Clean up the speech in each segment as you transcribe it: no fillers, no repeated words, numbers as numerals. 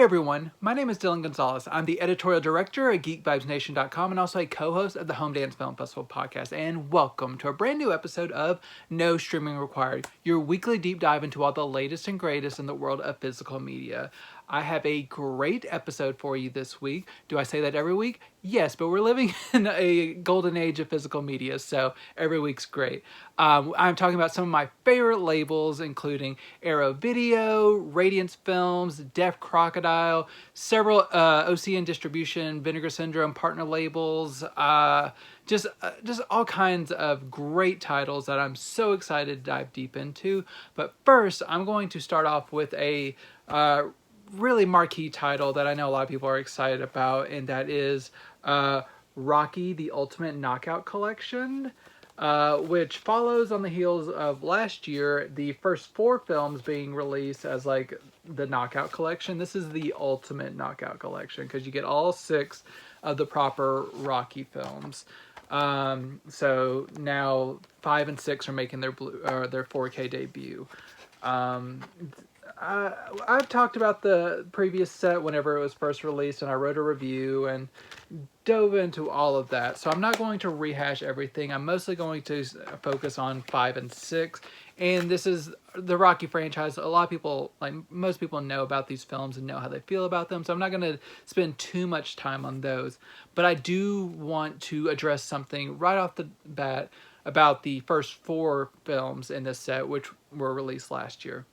everyone, my name is Dillon Gonzalez. I'm the editorial director at GeekVibesNation.com and also a co-host of the Home Dance Film Festival podcast. And welcome to a brand new episode of No Streaming Required, your weekly deep dive into all the latest and greatest in the world of physical media. I have a great episode for you this week. Do I say that every week? Yes, but we're living in a golden age of physical media, so every week's great. I'm talking about some of my favorite labels, including Arrow Video, Radiance Films, Deaf Crocodile, several OCN Distribution, Vinegar Syndrome Partner Labels, just all kinds of great titles that I'm so excited to dive deep into. But first, I'm going to start off with a really marquee title that I know a lot of people are excited about, and that is Rocky: The Ultimate Knockout Collection, which follows on the heels of last year, the first 4 films being released as like the Knockout Collection. This is the Ultimate Knockout Collection because you get all 6 of the proper Rocky films. So now 5 and 6 are making their 4K debut. I've talked about the previous set whenever it was first released, and I wrote a review and dove into all of that. So I'm not going to rehash everything. I'm mostly going to focus on 5 and 6. And this is the Rocky franchise. A lot of people, like most people, know about these films and know how they feel about them. So I'm not going to spend too much time on those. But I do want to address something right off the bat about the first 4 films in this set, which were released last year.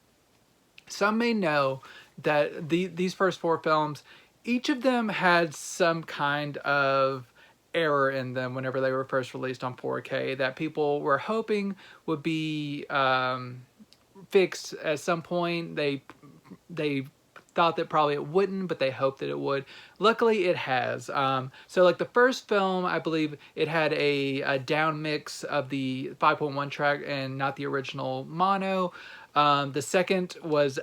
Some may know that these first 4 films, each of them had some kind of error in them whenever they were first released on 4K that people were hoping would be fixed at some point. They thought that probably it wouldn't, but they hoped that it would. Luckily, it has. So like the first film, I believe it had a down mix of the 5.1 track and not the original mono. The second was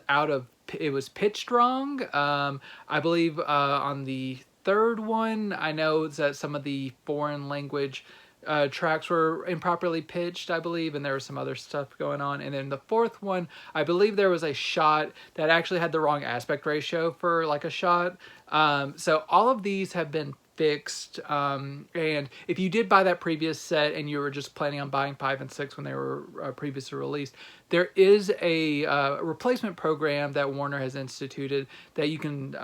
it was pitched wrong. I believe on the third one, I know that some of the foreign language tracks were improperly pitched, I believe, and there was some other stuff going on. And then the fourth one, I believe there was a shot that actually had the wrong aspect ratio for like a shot. So all of these have been fixed, and if you did buy that previous set and you were just planning on buying 5 and 6 when they were previously released, there is a replacement program that Warner has instituted that you can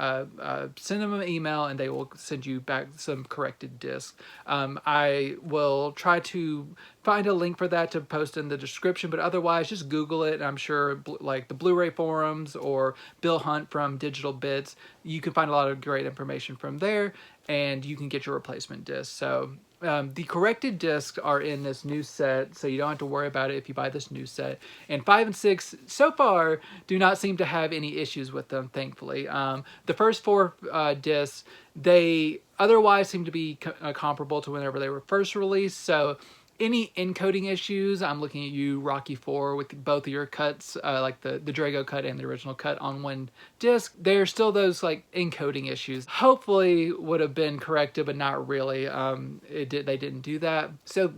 send them an email and they will send you back some corrected discs. I will try to find a link for that to post in the description, but otherwise just Google it. I'm sure like the Blu-ray forums or Bill Hunt from Digital Bits, you can find a lot of great information from there, and you can get your replacement disc. So the corrected discs are in this new set, so you don't have to worry about it if you buy this new set. And 5 and 6, so far, do not seem to have any issues with them, thankfully. The first 4 discs, they otherwise seem to be comparable to whenever they were first released, so any encoding issues, I'm looking at you, Rocky 4, with both of your cuts, like the Drago cut and the original cut on one disc. There's still those like encoding issues. Hopefully would have been corrected, but not really. They didn't do that. So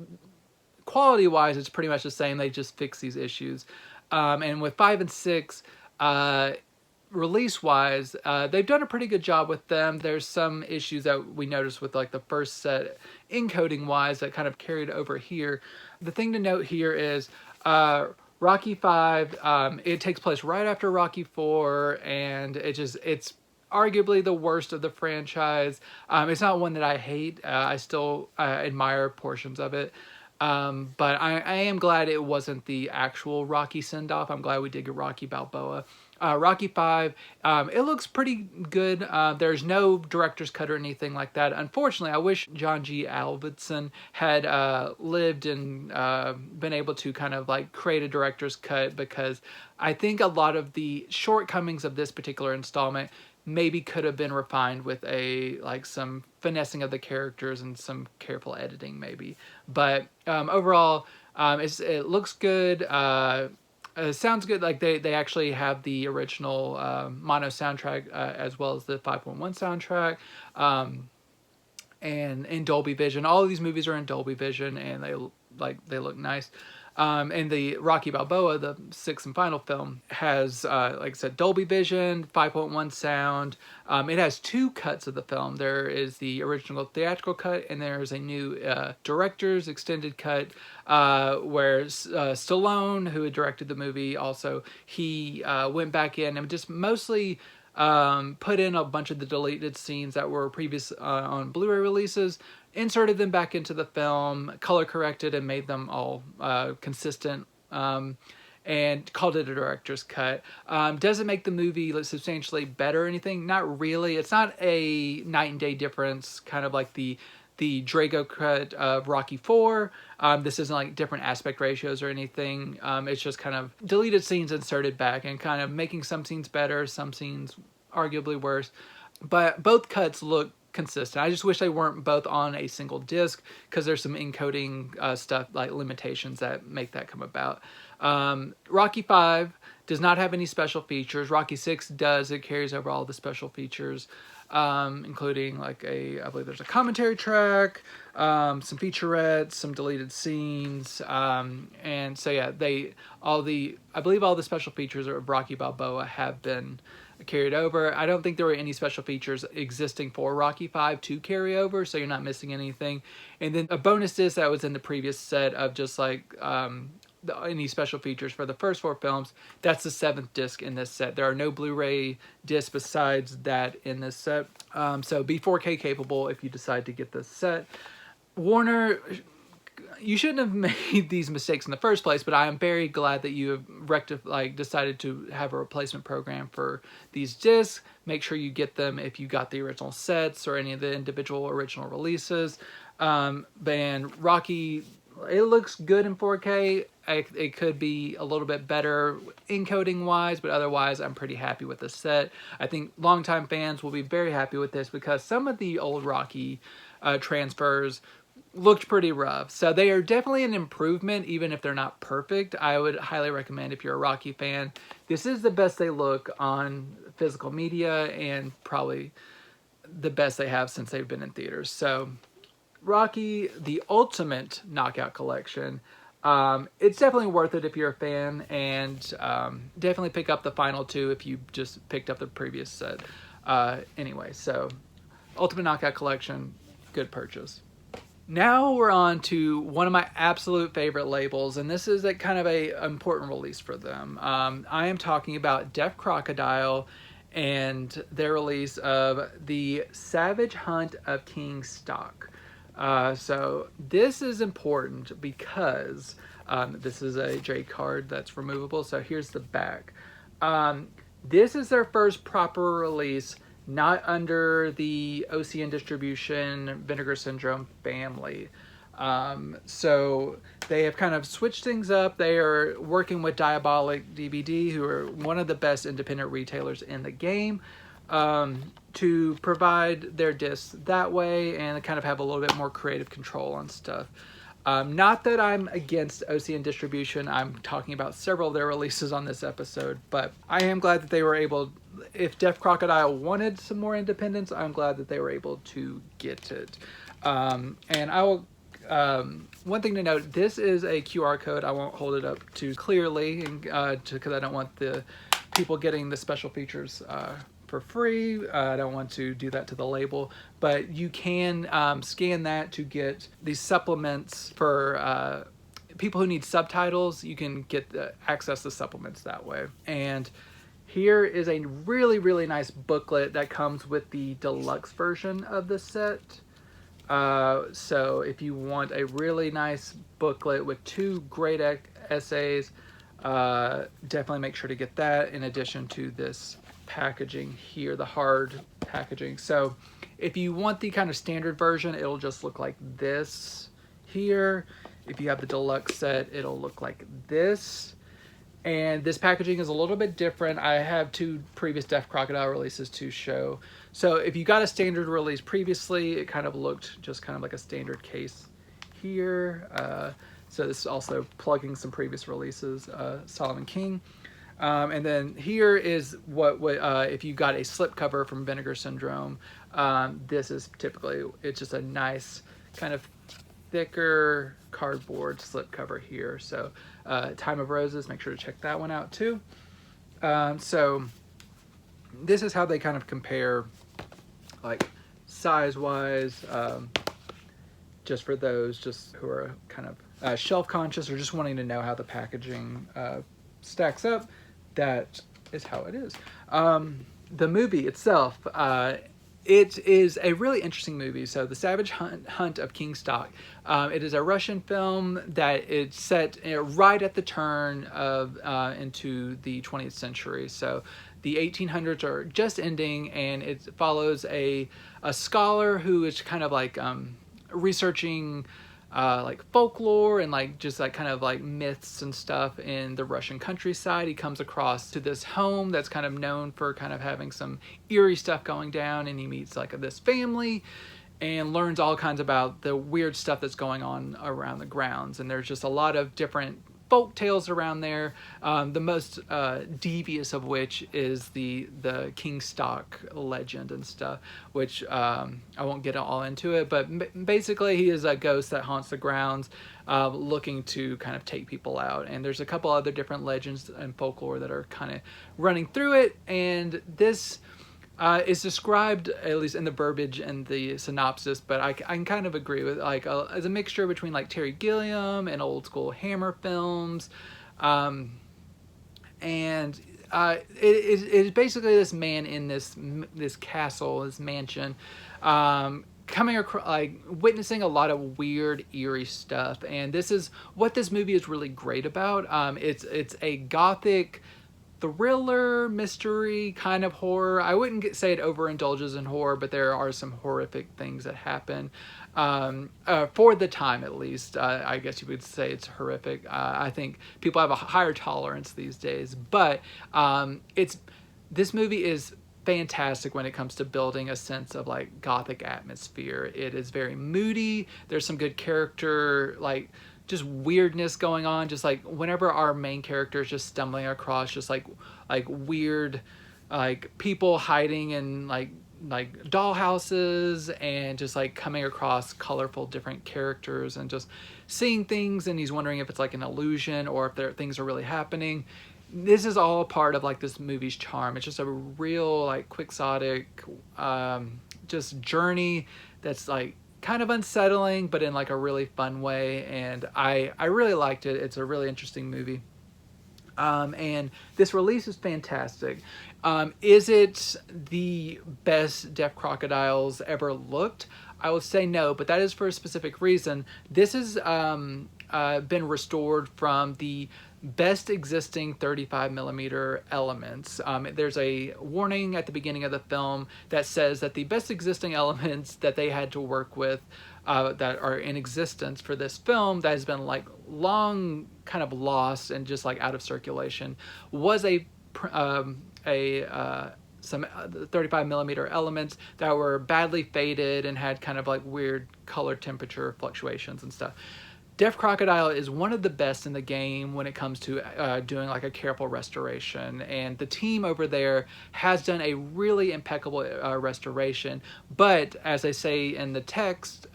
quality-wise, it's pretty much the same. They just fixed these issues. And with 5 and 6, release-wise, they've done a pretty good job with them. There's some issues that we noticed with like the first set encoding-wise that kind of carried over here. The thing to note here is Rocky 5, it takes place right after Rocky 4, and it's arguably the worst of the franchise. It's not one that I hate. I still admire portions of it. But I am glad it wasn't the actual Rocky send-off. I'm glad we did get Rocky Balboa. Rocky 5, it looks pretty good. There's no director's cut or anything like that. Unfortunately, I wish John G. Avildsen had lived and been able to kind of like create a director's cut, because I think a lot of the shortcomings of this particular installment maybe could have been refined with some finessing of the characters and some careful editing maybe. But overall, it looks good. It sounds good. Like they actually have the original mono soundtrack as well as the 5.1 soundtrack, and in Dolby Vision. All of these movies are in Dolby Vision, and like they look nice. And the Rocky Balboa, the sixth and final film, has, like I said, Dolby Vision, 5.1 sound. It has two cuts of the film. There is the original theatrical cut, and there's a new director's extended cut, where Stallone, who had directed the movie, also, he went back in and just mostly put in a bunch of the deleted scenes that were previous on Blu-ray releases, inserted them back into the film, color corrected, and made them all consistent, and called it a director's cut. Does it make the movie look substantially better or anything? Not really. It's not a night and day difference, kind of like the Drago cut of Rocky IV. This isn't like different aspect ratios or anything. It's just kind of deleted scenes inserted back and kind of making some scenes better, some scenes arguably worse. But both cuts look consistent. I just wish they weren't both on a single disc, because there's some encoding stuff, like limitations, that make that come about. Rocky V does not have any special features. Rocky VI does. It carries over all the special features, including like I believe there's a commentary track, some featurettes, some deleted scenes, and so yeah, I believe all the special features of Rocky Balboa have been carried over. I don't think there were any special features existing for Rocky V to carry over, so you're not missing anything. And then a bonus disc that was in the previous set of just like any special features for the first four films, that's the 7th disc in this set. There are no Blu-ray discs besides that in this set. So be 4K capable if you decide to get this set. Warner, you shouldn't have made these mistakes in the first place, but I am very glad that you have decided to have a replacement program for these discs. Make sure you get them if you got the original sets or any of the individual original releases. And Rocky, it looks good in 4K. It could be a little bit better encoding wise, but otherwise I'm pretty happy with the set. I think longtime fans will be very happy with this, because some of the old Rocky transfers looked pretty rough. So they are definitely an improvement, even if they're not perfect. I would highly recommend, if you're a Rocky fan, this is the best they look on physical media, and probably the best they have since they've been in theaters. So Rocky, the Ultimate Knockout Collection, it's definitely worth it if you're a fan, and definitely pick up the final two if you just picked up the previous set. Anyway, so Ultimate Knockout Collection, good purchase. Now we're on to one of my absolute favorite labels, and this is a kind of a important release for them. I am talking about Deaf Crocodile and their release of the Savage Hunt of King Stakh. So this is important because this is a J card that's removable. So here's the back. This is their first proper release, not under the OCN distribution Vinegar Syndrome family. So they have kind of switched things up. They are working with Diabolic DVD, who are one of the best independent retailers in the game, to provide their discs that way and kind of have a little bit more creative control on stuff. Not that I'm against OCN distribution. I'm talking about several of their releases on this episode, but I am glad that they were able, if Deaf Crocodile wanted some more independence, I'm glad that they were able to get it. And I will, one thing to note, this is a QR code. I won't hold it up too clearly, because I don't want the people getting the special features for free. I don't want to do that to the label, but you can scan that to get these supplements for people who need subtitles. You can get access to supplements that way. And here is a really, really nice booklet that comes with the deluxe version of the set. So if you want a really nice booklet with 2 great essays, definitely make sure to get that, in addition to this packaging here, the hard packaging. So if you want the kind of standard version, it'll just look like this here. If you have the deluxe set, it'll look like this. And this packaging is a little bit different. I have 2 previous Deaf Crocodile releases to show. So if you got a standard release previously, it kind of looked just kind of like a standard case here. So this is also plugging some previous releases, Solomon King. And then here is what if you got a slipcover from Vinegar Syndrome. This is typically, it's just a nice kind of thicker cardboard slipcover here. So Time of Roses, make sure to check that one out too. So this is how they kind of compare, like size-wise, just for those just who are kind of shelf conscious or just wanting to know how the packaging stacks up. That is how it is. The movie itself, it is a really interesting movie. So The Savage Hunt of King Stakh. It is a Russian film that is set right at the turn of into the 20th century. So the 1800s are just ending, and it follows a scholar who is kind of like researching like folklore and like just like kind of like myths and stuff in the Russian countryside. He comes across to this home that's kind of known for kind of having some eerie stuff going down, and he meets like this family and learns all kinds about the weird stuff that's going on around the grounds. And there's just a lot of different folk tales around there. The most devious of which is the King Stakh legend and stuff, which I won't get all into it, but basically he is a ghost that haunts the grounds, looking to kind of take people out. And there's a couple other different legends and folklore that are kind of running through it. And this is described, at least in the verbiage and the synopsis, but I can kind of agree with, like, as a mixture between like Terry Gilliam and old school Hammer films, and it is basically this man in this castle, this mansion, coming across, like, witnessing a lot of weird, eerie stuff. And this is what this movie is really great about. It's a gothic thriller, mystery, kind of horror. I wouldn't say it overindulges in horror, but there are some horrific things that happen. For the time, at least, I guess you would say it's horrific. I think people have a higher tolerance these days, but this movie is fantastic when it comes to building a sense of like gothic atmosphere. It is very moody. There's some good character, like, just weirdness going on. Just like whenever our main character is just stumbling across just like weird, like people hiding in like dollhouses, and just like coming across colorful different characters and just seeing things, and he's wondering if it's like an illusion or if things are really happening. This is all part of like this movie's charm. It's just a real like quixotic just journey that's like kind of unsettling, but in like a really fun way. And I really liked it. It's a really interesting movie. And this release is fantastic. Is it the best Deaf Crocodiles ever looked? I would say no, but that is for a specific reason. This has been restored from the best existing 35mm elements. There's a warning at the beginning of the film that says that the best existing elements that they had to work with, that are in existence for this film, that has been like long kind of lost and just like out of circulation, was some 35mm elements that were badly faded and had kind of like weird color temperature fluctuations and stuff. Deaf Crocodile is one of the best in the game when it comes to doing like a careful restoration, and the team over there has done a really impeccable restoration. But as I say in the text,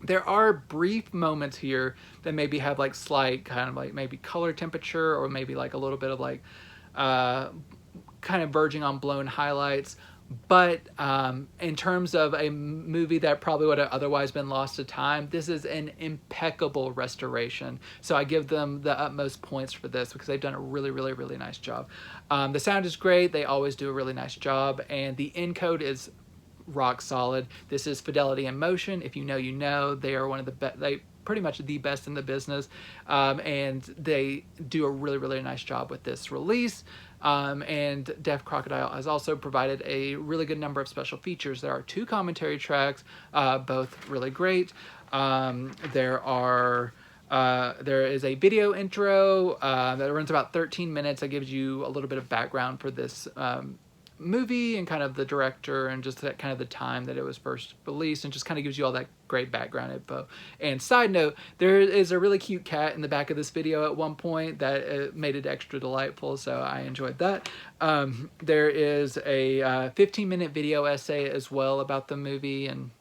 there are brief moments here that maybe have like slight kind of like maybe color temperature, or maybe like a little bit of like kind of verging on blown highlights. But in terms of a movie that probably would have otherwise been lost to time, this is an impeccable restoration. So I give them the utmost points for this, because they've done a really, really, really nice job. The sound is great. They always do a really nice job. And the encode is rock solid. This is Fidelity in Motion. If you know, you know. They are one of the best. They pretty much the best in the business. And they do a really, really nice job with this release. And Deaf Crocodile has also provided a really good number of special features. There are 2 commentary tracks, both really great. There is a video intro that runs about 13 minutes that gives you a little bit of background for this movie and kind of the director and just that kind of the time that it was first released, and just kind of gives you all that great background info. And side note, there is a really cute cat in the back of this video at one point that made it extra delightful, so I enjoyed that. There is a 15-minute video essay as well about the movie, and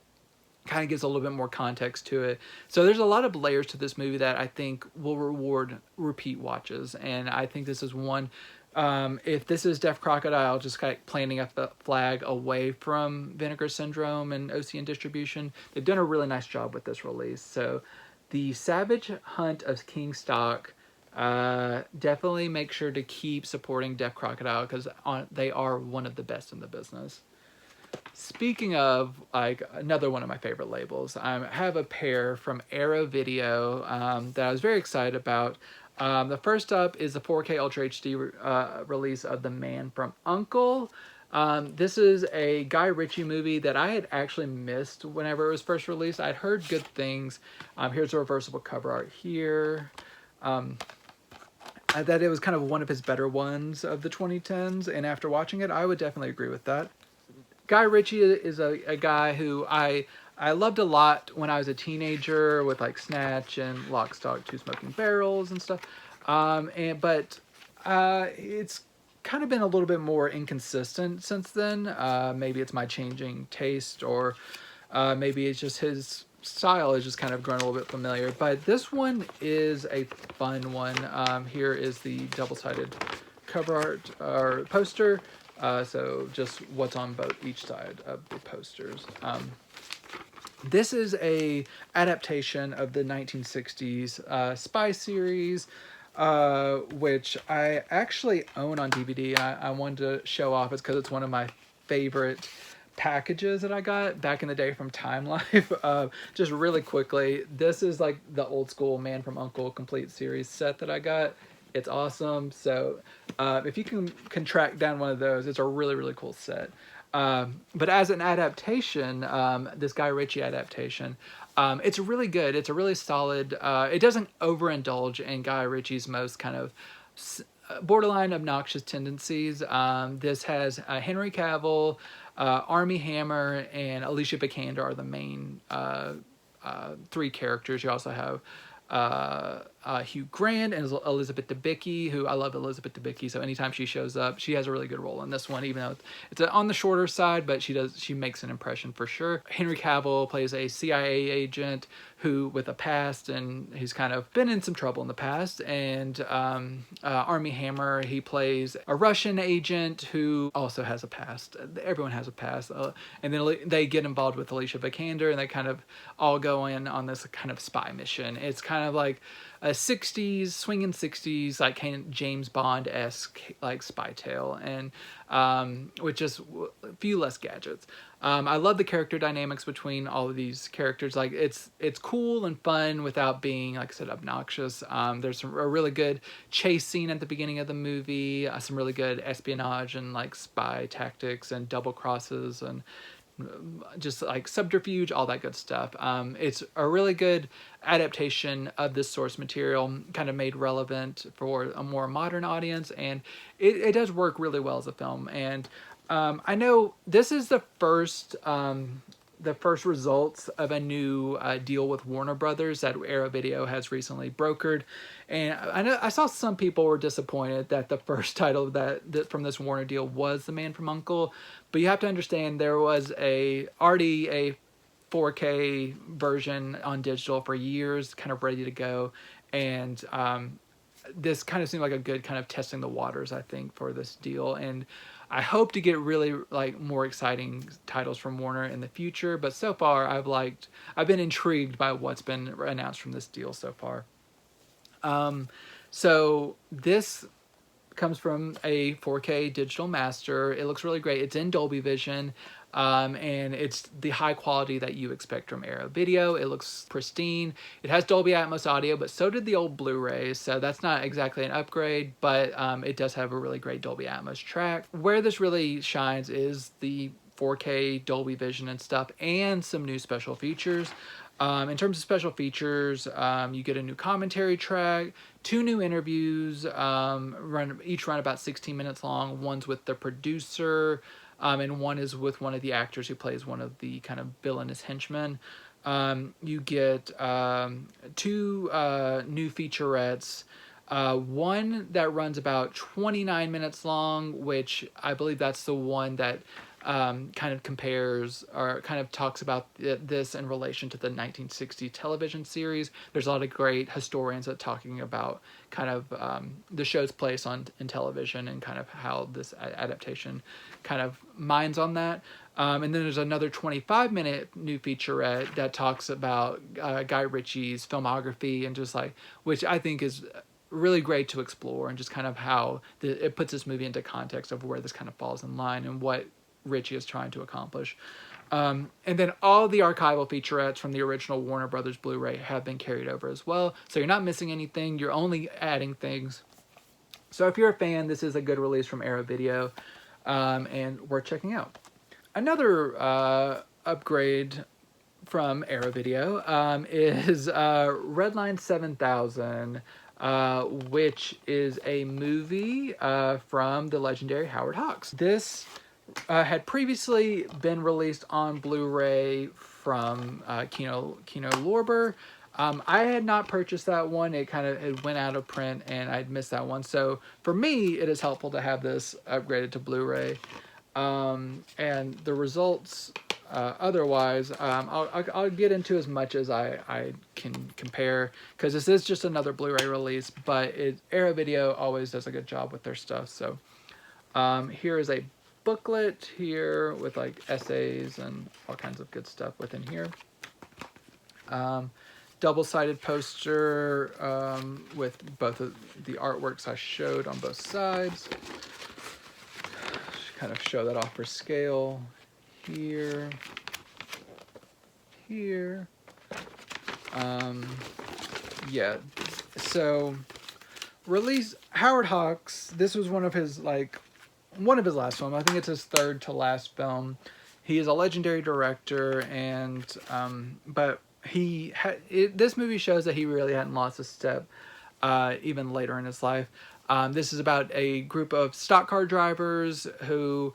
kind of gives a little bit more context to it. So there's a lot of layers to this movie that I think will reward repeat watches, and I think this is one. If this is Deaf Crocodile just kind of planting a flag away from Vinegar Syndrome and OCN distribution, they've done a really nice job with this release. So the Savage Hunt of King Stakh, definitely make sure to keep supporting Deaf Crocodile because they are one of the best in the business. Speaking of, like, another one of my favorite labels, I have a pair from Arrow Video that I was very excited about. The first up is the 4K Ultra HD release of The Man from U.N.C.L.E. This is a Guy Ritchie movie that I had actually missed whenever it was first released. I'd heard good things. Here's a reversible cover art here. That it was kind of one of his better ones of the 2010s, and after watching it, I would definitely agree with that. Guy Ritchie is a guy who I loved a lot when I was a teenager with like Snatch and Lock, Stock, Two Smoking Barrels and stuff. But it's kind of been a little bit more inconsistent since then. Maybe it's my changing taste, or maybe it's just his style is just kind of grown a little bit familiar. But this one is a fun one. Here is the double-sided cover art or poster. So just what's on each side of the posters. This is a adaptation of the 1960s spy series, which I actually own on DVD. I wanted to show off. It's because it's one of my favorite packages that I got back in the day from Time Life. Just really quickly, this is like the old school Man from U.N.C.L.E. complete series set that I got. It's awesome. So if you can track down one of those, it's a really, really cool set. But as an adaptation, this Guy Ritchie adaptation, it's really good. It's a really solid, it doesn't overindulge in Guy Ritchie's most kind of borderline obnoxious tendencies. This has Henry Cavill, Armie Hammer, and Alicia Vikander are the main three characters. You also have Hugh Grant and Elizabeth Debicki, who I love Elizabeth Debicki, so anytime she shows up, she has a really good role in this one, even though it's on the shorter side, but she makes an impression for sure. Henry Cavill plays a CIA agent who with a past, and he's kind of been in some trouble in the past, and Armie Hammer, he plays a Russian agent who also has a past. Everyone has a past, and then they get involved with Alicia Vikander, and they kind of all go in on this kind of spy mission. It's kind of like a 60s, swinging 60s, like kind of James Bond-esque like spy tale, and with just a few less gadgets. I love the character dynamics between all of these characters. Like it's cool and fun without being, like I said, obnoxious. There's a really good chase scene at the beginning of the movie, some really good espionage and like spy tactics and double crosses and just like subterfuge, all that good stuff. It's a really good adaptation of this source material, kind of made relevant for a more modern audience, and it does work really well as a film. And I know this is the first results of a new deal with Warner Brothers that Arrow Video has recently brokered, and I saw some people were disappointed that the first title that from this Warner deal was The Man from U.N.C.L.E., but you have to understand there was already a 4K version on digital for years, kind of ready to go, and this kind of seemed like a good kind of testing the waters, I think, for this deal. And I hope to get really like more exciting titles from Warner in the future, but so far I've been intrigued by what's been announced from this deal so far. So this comes from a 4K digital master. It looks really great. It's in Dolby Vision, and it's the high quality that you expect from Arrow Video. It looks pristine. It has Dolby Atmos audio, but so did the old Blu-rays, so that's not exactly an upgrade, but it does have a really great Dolby Atmos track. Where this really shines is the 4K Dolby Vision and stuff, and some new special features. In terms of special features, you get a new commentary track, 2 new interviews, each run about 16 minutes long. One's with the producer, and one is with one of the actors who plays one of the kind of villainous henchmen. You get 2 new featurettes, one that runs about 29 minutes long, which I believe that's the one that kind of compares or kind of talks about this in relation to the 1960 television series. There's a lot of great historians that talking about kind of the show's place in television and kind of how this adaptation kind of mines on that. And then there's another 25-minute new featurette that talks about Guy Ritchie's filmography and just like, which I think is really great to explore, and just kind of how it puts this movie into context of where this kind of falls in line and what Ritchie is trying to accomplish. And then all the archival featurettes from the original Warner Brothers Blu-ray have been carried over as well. So you're not missing anything. You're only adding things. So if you're a fan, this is a good release from Arrow Video, and worth checking out. Another upgrade from Arrow Video is Redline 7000, which is a movie from the legendary Howard Hawks. This had previously been released on Blu-ray from Kino Lorber. I had not purchased that one. It went out of print, and I'd missed that one. So for me, it is helpful to have this upgraded to Blu-ray. And the results otherwise, I'll get into as much as I can compare, because this is just another Blu-ray release, but Arrow Video always does a good job with their stuff. So here is a booklet here with like essays and all kinds of good stuff within here. Double-sided poster with both of the artworks I showed on both sides. Kind of show that off for scale. Here. Yeah. So release Howard Hawks. This was one of his last films. I think it's his third to last film. He is a legendary director, and but this movie shows that he really hadn't lost a step even later in his life. This is about a group of stock car drivers who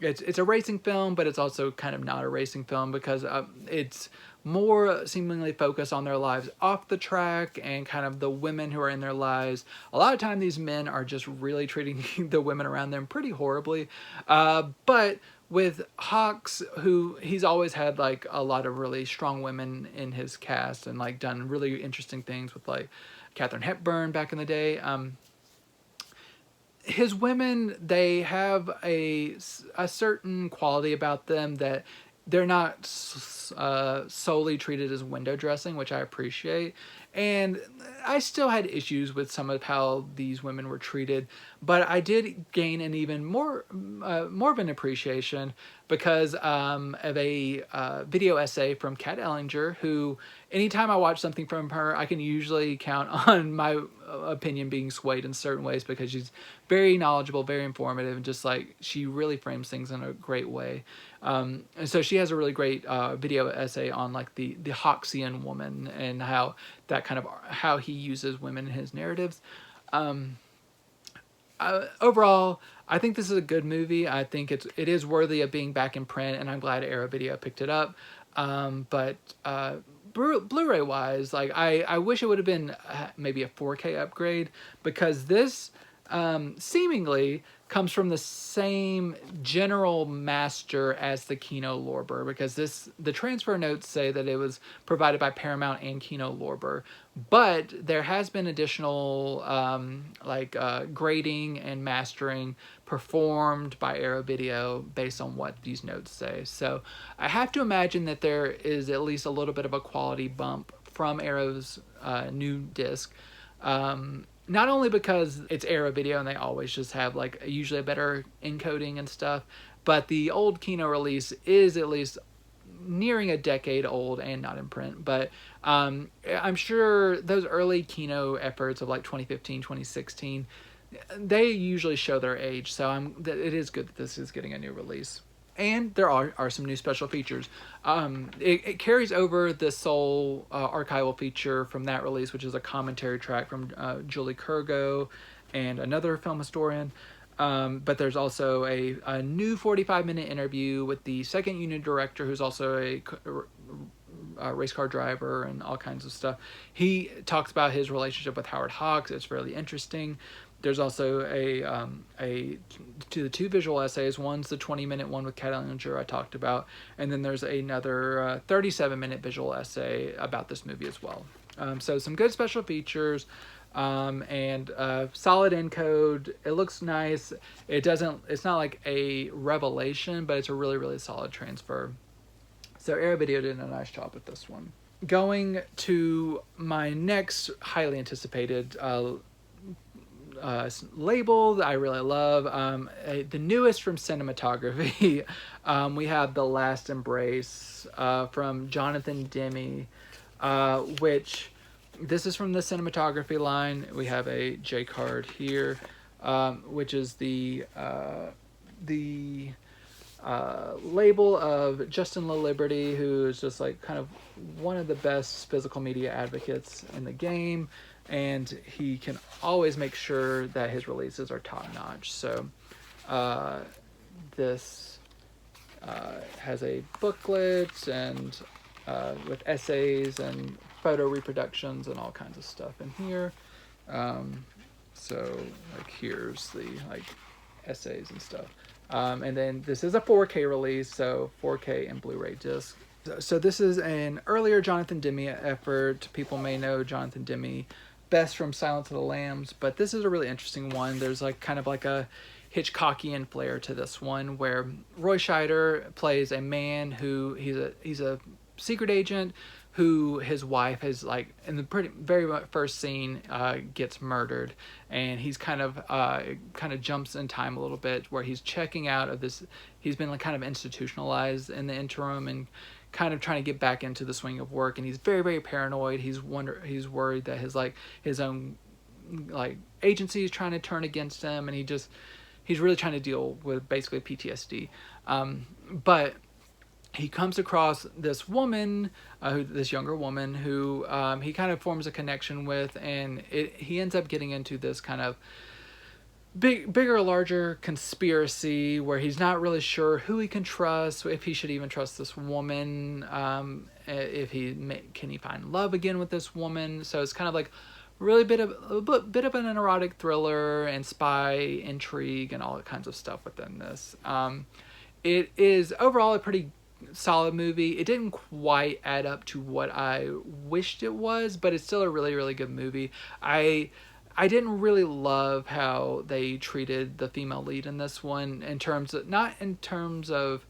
it's a racing film, but it's also kind of not a racing film, because it's more seemingly focused on their lives off the track and kind of the women who are in their lives. A lot of time these men are just really treating the women around them pretty horribly. But with Hawks, who he's always had like a lot of really strong women in his cast, and like done really interesting things with like Katharine Hepburn back in the day. His women, they have a certain quality about them that they're not solely treated as window dressing, which I appreciate. And I still had issues with some of how these women were treated, but I did gain an even more of an appreciation because of a video essay from Kat Ellinger, who anytime I watch something from her, I can usually count on my opinion being swayed in certain ways, because she's very knowledgeable, very informative, and just like she really frames things in a great way. And so she has a really great video essay on like the Hawksian woman and how that kind of how he uses women in his narratives. Overall, I think this is a good movie. I think it is worthy of being back in print, and I'm glad Arrow Video picked it up. But Blu-ray wise, like I wish it would have been maybe a 4K upgrade, because this seemingly comes from the same general master as the Kino Lorber, because the transfer notes say that it was provided by Paramount and Kino Lorber, but there has been additional grading and mastering performed by Arrow Video based on what these notes say. So I have to imagine that there is at least a little bit of a quality bump from Arrow's new disc. Not only because it's Arrow Video and they always just have like usually a better encoding and stuff, but the old Kino release is at least nearing a decade old and not in print. But I'm sure those early Kino efforts of like 2015, 2016, they usually show their age. So it is good that this is getting a new release. And there are some new special features. It carries over the sole archival feature from that release, which is a commentary track from Julie Kurgo and another film historian. But there's also a new 45-minute interview with the second unit director, who's also a race car driver and all kinds of stuff. He talks about his relationship with Howard Hawks. It's really interesting. There's also the two visual essays. One's the 20-minute one with Kat Ellinger I talked about, and then there's another 37-minute visual essay about this movie as well. So some good special features, and solid encode. It looks nice. It's not like a revelation, but it's a really, really solid transfer. So Era Video did a nice job with this one. Going to my next highly anticipated label that I really love, the newest from cinematography. We have The Last Embrace from Jonathan Demme, which this is from the cinematography line. We have a J card here, which is the label of Justin LaLiberty, who is just like kind of one of the best physical media advocates in the game, and he can always make sure that his releases are top notch. So this has a booklet and with essays and photo reproductions and all kinds of stuff in here. So like here's the like essays and stuff. And then this is a 4K release, so 4K and Blu-ray disc. So this is an earlier Jonathan Demme effort. People may know Jonathan Demme best from Silence of the Lambs, but this is a really interesting one. There's like kind of like a Hitchcockian flair to this one, where Roy Scheider plays a man who he's a secret agent who his wife has, like, in the very first scene, gets murdered, and he's kind of jumps in time a little bit, where he's checking out of this. He's been like kind of institutionalized in the interim and kind of trying to get back into the swing of work, and he's very, very paranoid. He's worried that his own like agency is trying to turn against him, and he's really trying to deal with basically PTSD. But he comes across this woman, this younger woman, who he kind of forms a connection with, and he ends up getting into this kind of bigger, larger conspiracy where he's not really sure who he can trust, if he should even trust this woman, if can he find love again with this woman. So it's kind of like really bit of an erotic thriller and spy intrigue and all kinds of stuff within this. It is overall a pretty solid movie. It didn't quite add up to what I wished it was, but it's still a really, really good movie. I didn't really love how they treated the female lead in this one, not in terms of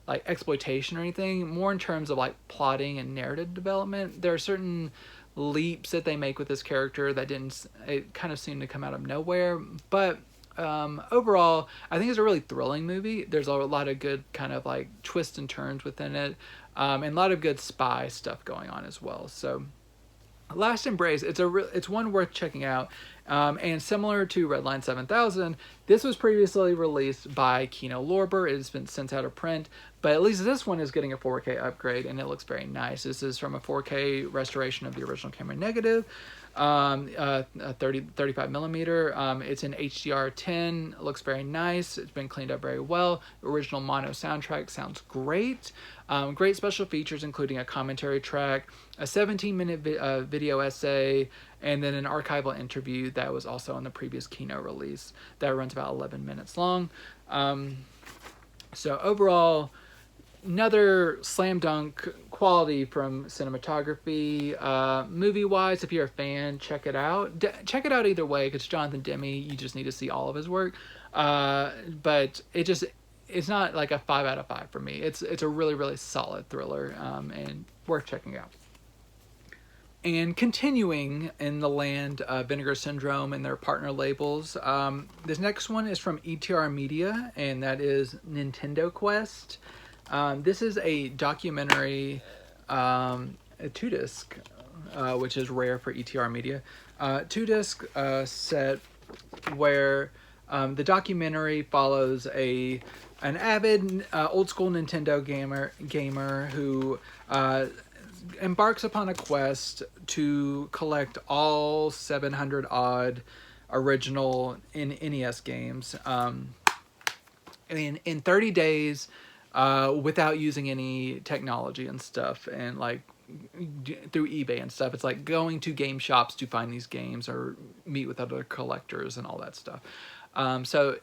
like exploitation or anything, more in terms of like plotting and narrative development. There are certain leaps that they make with this character that it kind of seemed to come out of nowhere, but overall, I think it's a really thrilling movie. There's a lot of good kind of like twists and turns within it, and a lot of good spy stuff going on as well. So, Last Embrace, it's one worth checking out. And similar to Redline 7000, this was previously released by Kino Lorber. It has been since out of print, but at least this one is getting a 4K upgrade, and it looks very nice. This is from a 4K restoration of the original camera negative. 35 millimeter. It's in HDR10. It looks very nice. It's been cleaned up very well. The original mono soundtrack sounds great. Great special features, including a commentary track, a 17-minute video essay, and then an archival interview that was also on the previous Kino release that runs about 11 minutes long. So overall, another slam dunk quality from cinematography. Movie wise, if you're a fan, check it out. Check it out either way, because Jonathan Demme, you just need to see all of his work. But it's not like a 5 out of 5 for me. It's a really, really solid thriller, and worth checking out. And continuing in the land of Vinegar Syndrome and their partner labels, this next one is from ETR Media, and that is Nintendo Quest. This is a documentary, a 2-disc, which is rare for ETR Media. 2-disc set where the documentary follows an avid old school Nintendo gamer who embarks upon a quest to collect all 700 odd original NES games in 30 days. Without using any technology and stuff, and like through eBay and stuff. It's like going to game shops to find these games or meet with other collectors and all that stuff. So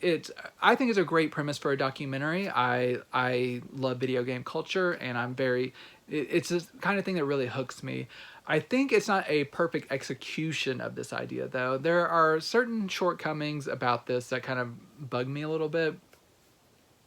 I think it's a great premise for a documentary. I love video game culture, and it's the kind of thing that really hooks me. I think it's not a perfect execution of this idea, though. There are certain shortcomings about this that kind of bug me a little bit.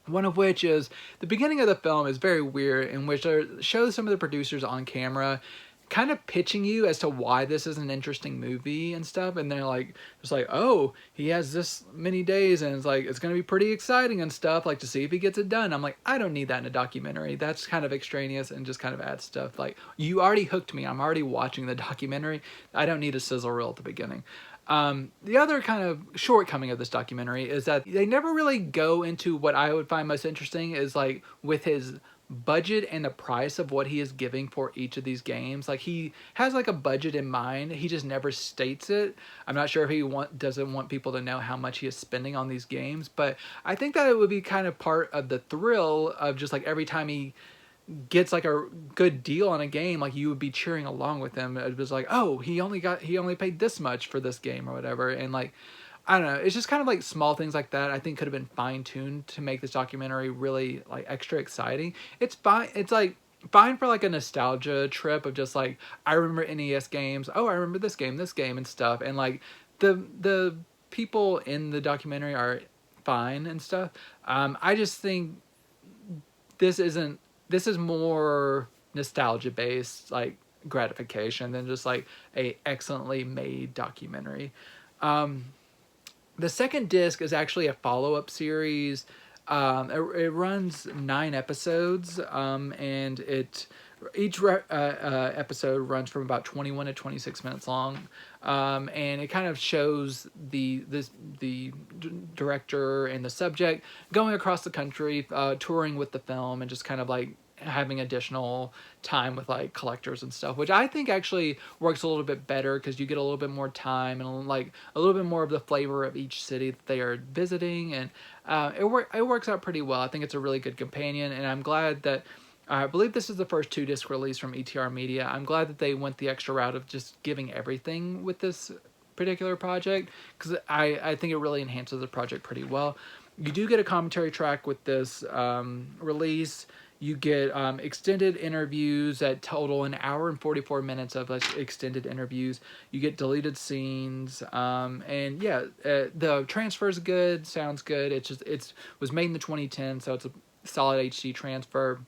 One of which is the beginning of the film is very weird, in which it shows some of the producers on camera kind of pitching you as to why this is an interesting movie and stuff, and they're like, just like, oh, he has this many days, and it's like, it's going to be pretty exciting and stuff, like, to see if he gets it done. I'm like, I don't need that in a documentary. That's kind of extraneous and just kind of adds stuff. Like, you already hooked me. I'm already watching the documentary. I don't need a sizzle reel at the beginning. The other kind of shortcoming of this documentary is that they never really go into what I would find most interesting is like with his budget and the price of what he is giving for each of these games. Like, he has like a budget in mind. He just never states it. I'm not sure if he doesn't want people to know how much he is spending on these games, but I think that it would be kind of part of the thrill of just like every time he gets like a good deal on a game, like you would be cheering along with him. It was like, oh, he only paid this much for this game or whatever. And like, I don't know, it's just kind of like small things like that I think could have been fine-tuned to make this documentary really like extra exciting. It's fine. It's like fine for like a nostalgia trip of just like, I remember NES games. Oh, I remember this game and stuff. And like the people in the documentary are fine and stuff. I just think this is more nostalgia based, like gratification, than just like a excellently made documentary. The second disc is actually a follow-up series. It runs 9 episodes, and each episode runs from about 21 to 26 minutes long, and it kind of shows the director and the subject going across the country, touring with the film, and just kind of like having additional time with like collectors and stuff, which I think actually works a little bit better because you get a little bit more time and like a little bit more of the flavor of each city that they are visiting, and it works out pretty well. I think it's a really good companion, and I'm glad that I believe this is the first 2-disc release from ETR Media. I'm glad that they went the extra route of just giving everything with this particular project, because I think it really enhances the project pretty well. You do get a commentary track with this release. You get extended interviews that total an hour and 44 minutes of extended interviews. You get deleted scenes, and yeah, the transfer is good, sounds good. It was made in the 2010, so it's a solid HD transfer.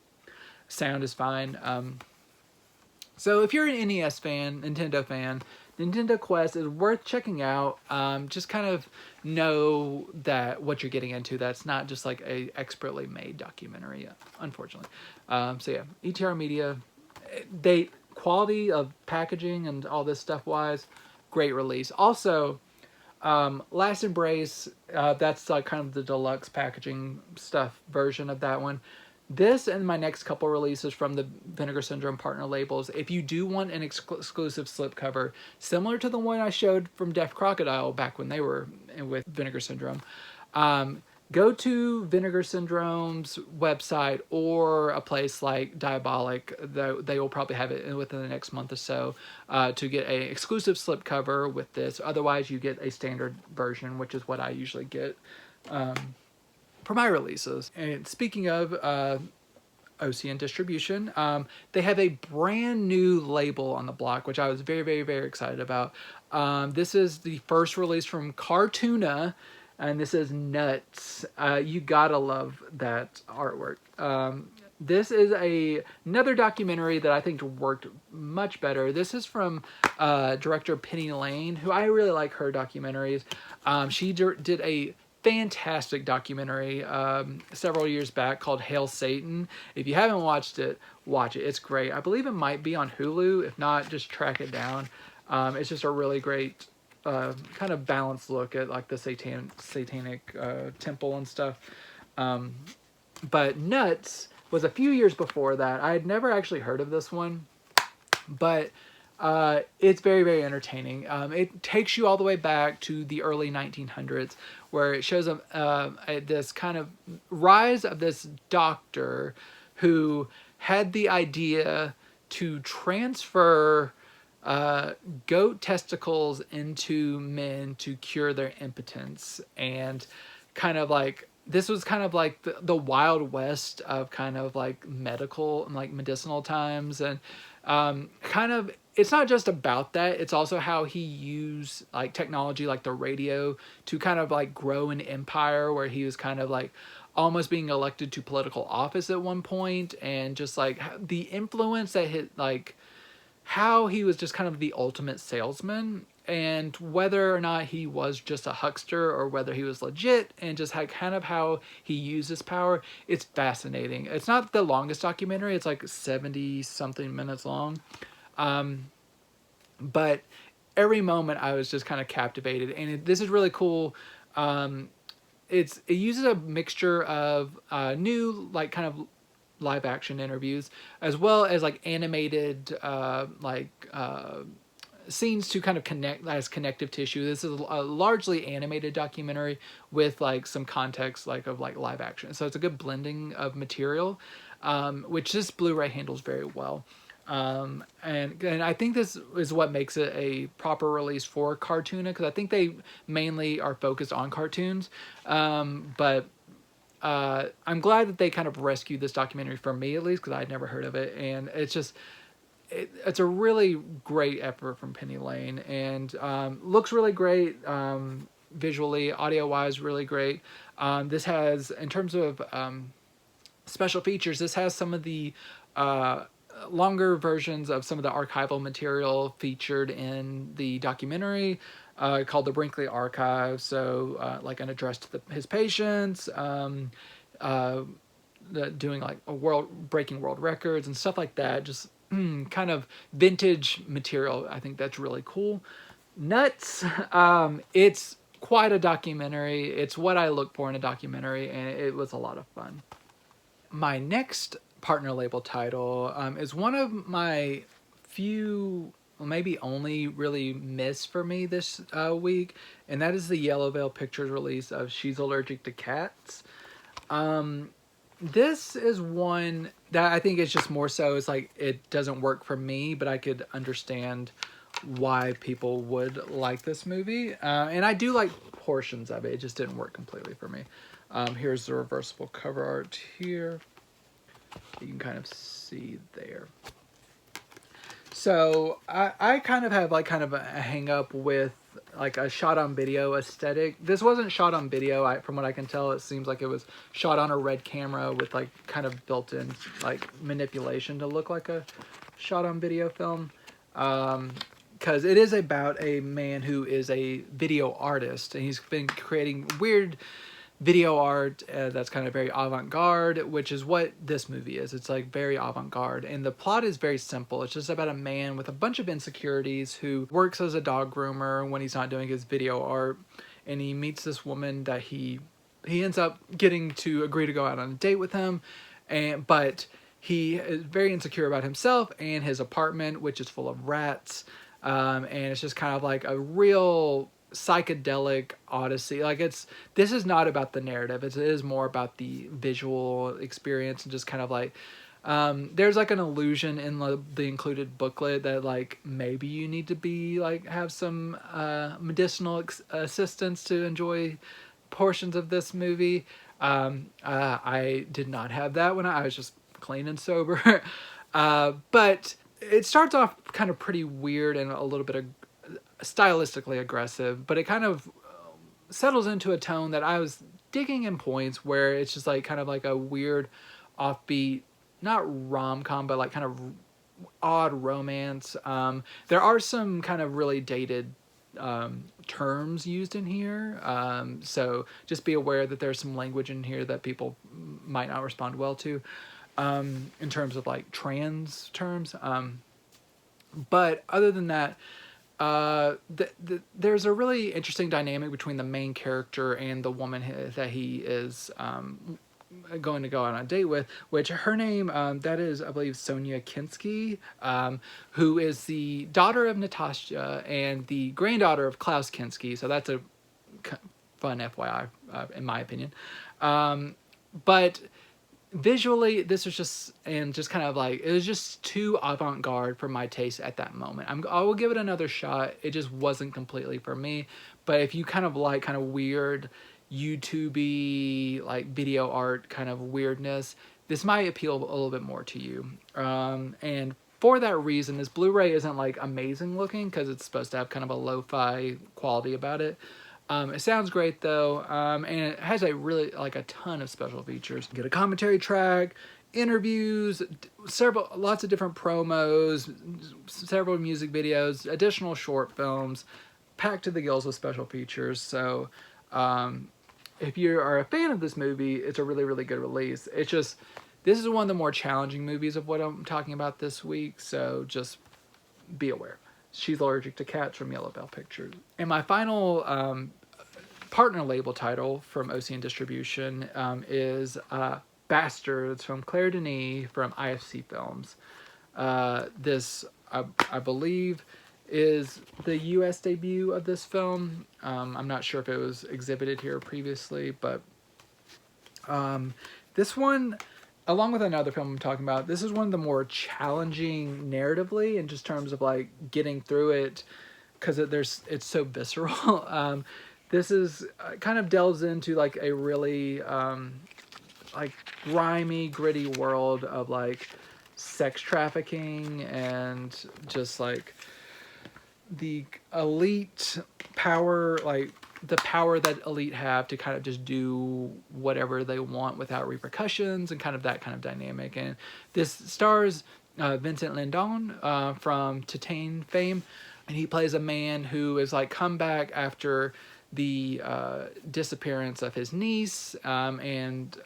Sound is fine. So if you're an NES fan, Nintendo fan, Nintendo Quest is worth checking out. Just kind of know that what you're getting into, that's not just like a expertly made documentary, unfortunately. So yeah, ETR Media, quality of packaging and all this stuff wise, great release. Also, Last Embrace, that's like kind of the deluxe packaging stuff version of that one. This and my next couple releases from the Vinegar Syndrome Partner Labels, if you do want an exclusive slipcover, similar to the one I showed from Deaf Crocodile back when they were with Vinegar Syndrome, go to Vinegar Syndrome's website or a place like Diabolic. They will probably have it within the next month or so to get an exclusive slipcover with this. Otherwise, you get a standard version, which is what I usually get for my releases. And speaking of OCN distribution, they have a brand new label on the block, which I was very, very, very excited about. This is the first release from Cartoona, and this is Nuts. You gotta love that artwork. This is another documentary that I think worked much better. This is from director Penny Lane, who I really like her documentaries. She did a fantastic documentary several years back called Hail Satan. If you haven't watched it, watch it. It's great. I believe it might be on Hulu. If not, just track it down. It's just a really great kind of balanced look at like the satanic temple and stuff. But Nuts was a few years before that. I had never actually heard of this one, but it's very, very entertaining. It takes you all the way back to the early 1900s, where it shows this kind of rise of this doctor who had the idea to transfer goat testicles into men to cure their impotence, and kind of like this was kind of like the Wild West of kind of like medical and like medicinal times, and kind of it's not just about that, it's also how he used like technology like the radio to kind of like grow an empire, where he was kind of like almost being elected to political office at one point, and just like the influence that hit like how he was just kind of the ultimate salesman, and whether or not he was just a huckster or whether he was legit, and just had kind of how he used his power. It's fascinating. It's not the longest documentary. It's like 70 something minutes long. But every moment I was just kind of captivated, and this is really cool. It uses a mixture of new like kind of live action interviews, as well as like animated scenes to kind of connect as connective tissue. This is a largely animated documentary with like some context like of like live action. So it's a good blending of material, which this Blu-ray handles very well. And I think this is what makes it a proper release for Cartoona, because I think they mainly are focused on cartoons. But I'm glad that they kind of rescued this documentary for me, at least, because I'd never heard of it. And it's just, it's a really great effort from Penny Lane, and looks really great visually, audio-wise, really great. This has, in terms of special features, this has some of the longer versions of some of the archival material featured in the documentary, called the Brinkley Archive. So like an address to his patients, doing like breaking world records and stuff like that. Just kind of vintage material. I think that's really cool. Nuts. It's quite a documentary. It's what I look for in a documentary, and it was a lot of fun. My next partner label title is one of my few, well, maybe only really miss for me this week, and that is the Yellow Veil Pictures release of She's Allergic to Cats. This is one that I think is just more so, it's like it doesn't work for me, but I could understand why people would like this movie. And I do like portions of it. It just didn't work completely for me. Here's the reversible cover art here. You can kind of see there. So I kind of have like kind of a hang up with like a shot on video aesthetic. This wasn't shot on video. From what I can tell, it seems like it was shot on a red camera with like kind of built-in like manipulation to look like a shot on video film. Because it is about a man who is a video artist, and he's been creating weird video art that's kind of very avant-garde, which is what this movie is. It's like very avant-garde, and the plot is very simple. It's just about a man with a bunch of insecurities who works as a dog groomer when he's not doing his video art, and he meets this woman that he ends up getting to agree to go out on a date with him, but he is very insecure about himself and his apartment, which is full of rats, and it's just kind of like a real psychedelic odyssey. Like this is not about the narrative. It is more about the visual experience, and just kind of like there's like an illusion in the included booklet that like maybe you need to be like have some medicinal assistance to enjoy portions of this movie. I did not have that when I was just clean and sober. But it starts off kind of pretty weird and a little bit of stylistically aggressive, but it kind of settles into a tone that I was digging in points, where it's just like kind of like a weird offbeat, not rom-com, but like kind of odd romance. There are some kind of really dated terms used in here, so just be aware that there's some language in here that people might not respond well to, in terms of like trans terms. But other than that, there's a really interesting dynamic between the main character and the woman that he is going to go on a date with, which her name, that is, I believe, Sonia Kinski, who is the daughter of Natasha and the granddaughter of Klaus Kinski. So that's a fun FYI, in my opinion. But visually, this was just, and just kind of like, it was just too avant-garde for my taste at that moment. I will give it another shot. It just wasn't completely for me. But if you kind of like kind of weird YouTube-y, like video art kind of weirdness, this might appeal a little bit more to you. And for that reason, this Blu-ray isn't like amazing looking because it's supposed to have kind of a lo-fi quality about it. It sounds great though, and it has a really like a ton of special features. You get a commentary track, interviews, lots of different promos, several music videos, additional short films, packed to the gills with special features. So, if you are a fan of this movie, it's a really, really good release. It's just, this is one of the more challenging movies of what I'm talking about this week, so just be aware. She's Allergic to Cats from Yellow Bell Pictures. And my final partner label title from OCN Distribution is Bastards from Claire Denis from IFC Films. This, I believe, is the US debut of this film. I'm not sure if it was exhibited here previously, but this one, along with another film I'm talking about, this is one of the more challenging narratively in just terms of like getting through it, because it's so visceral. This is kind of delves into like a really like grimy, gritty world of like sex trafficking and just like the elite power, like the power that elite have to kind of just do whatever they want without repercussions, and kind of that kind of dynamic. And this stars Vincent Lindon from Titane fame, and he plays a man who is like come back after the disappearance of his niece and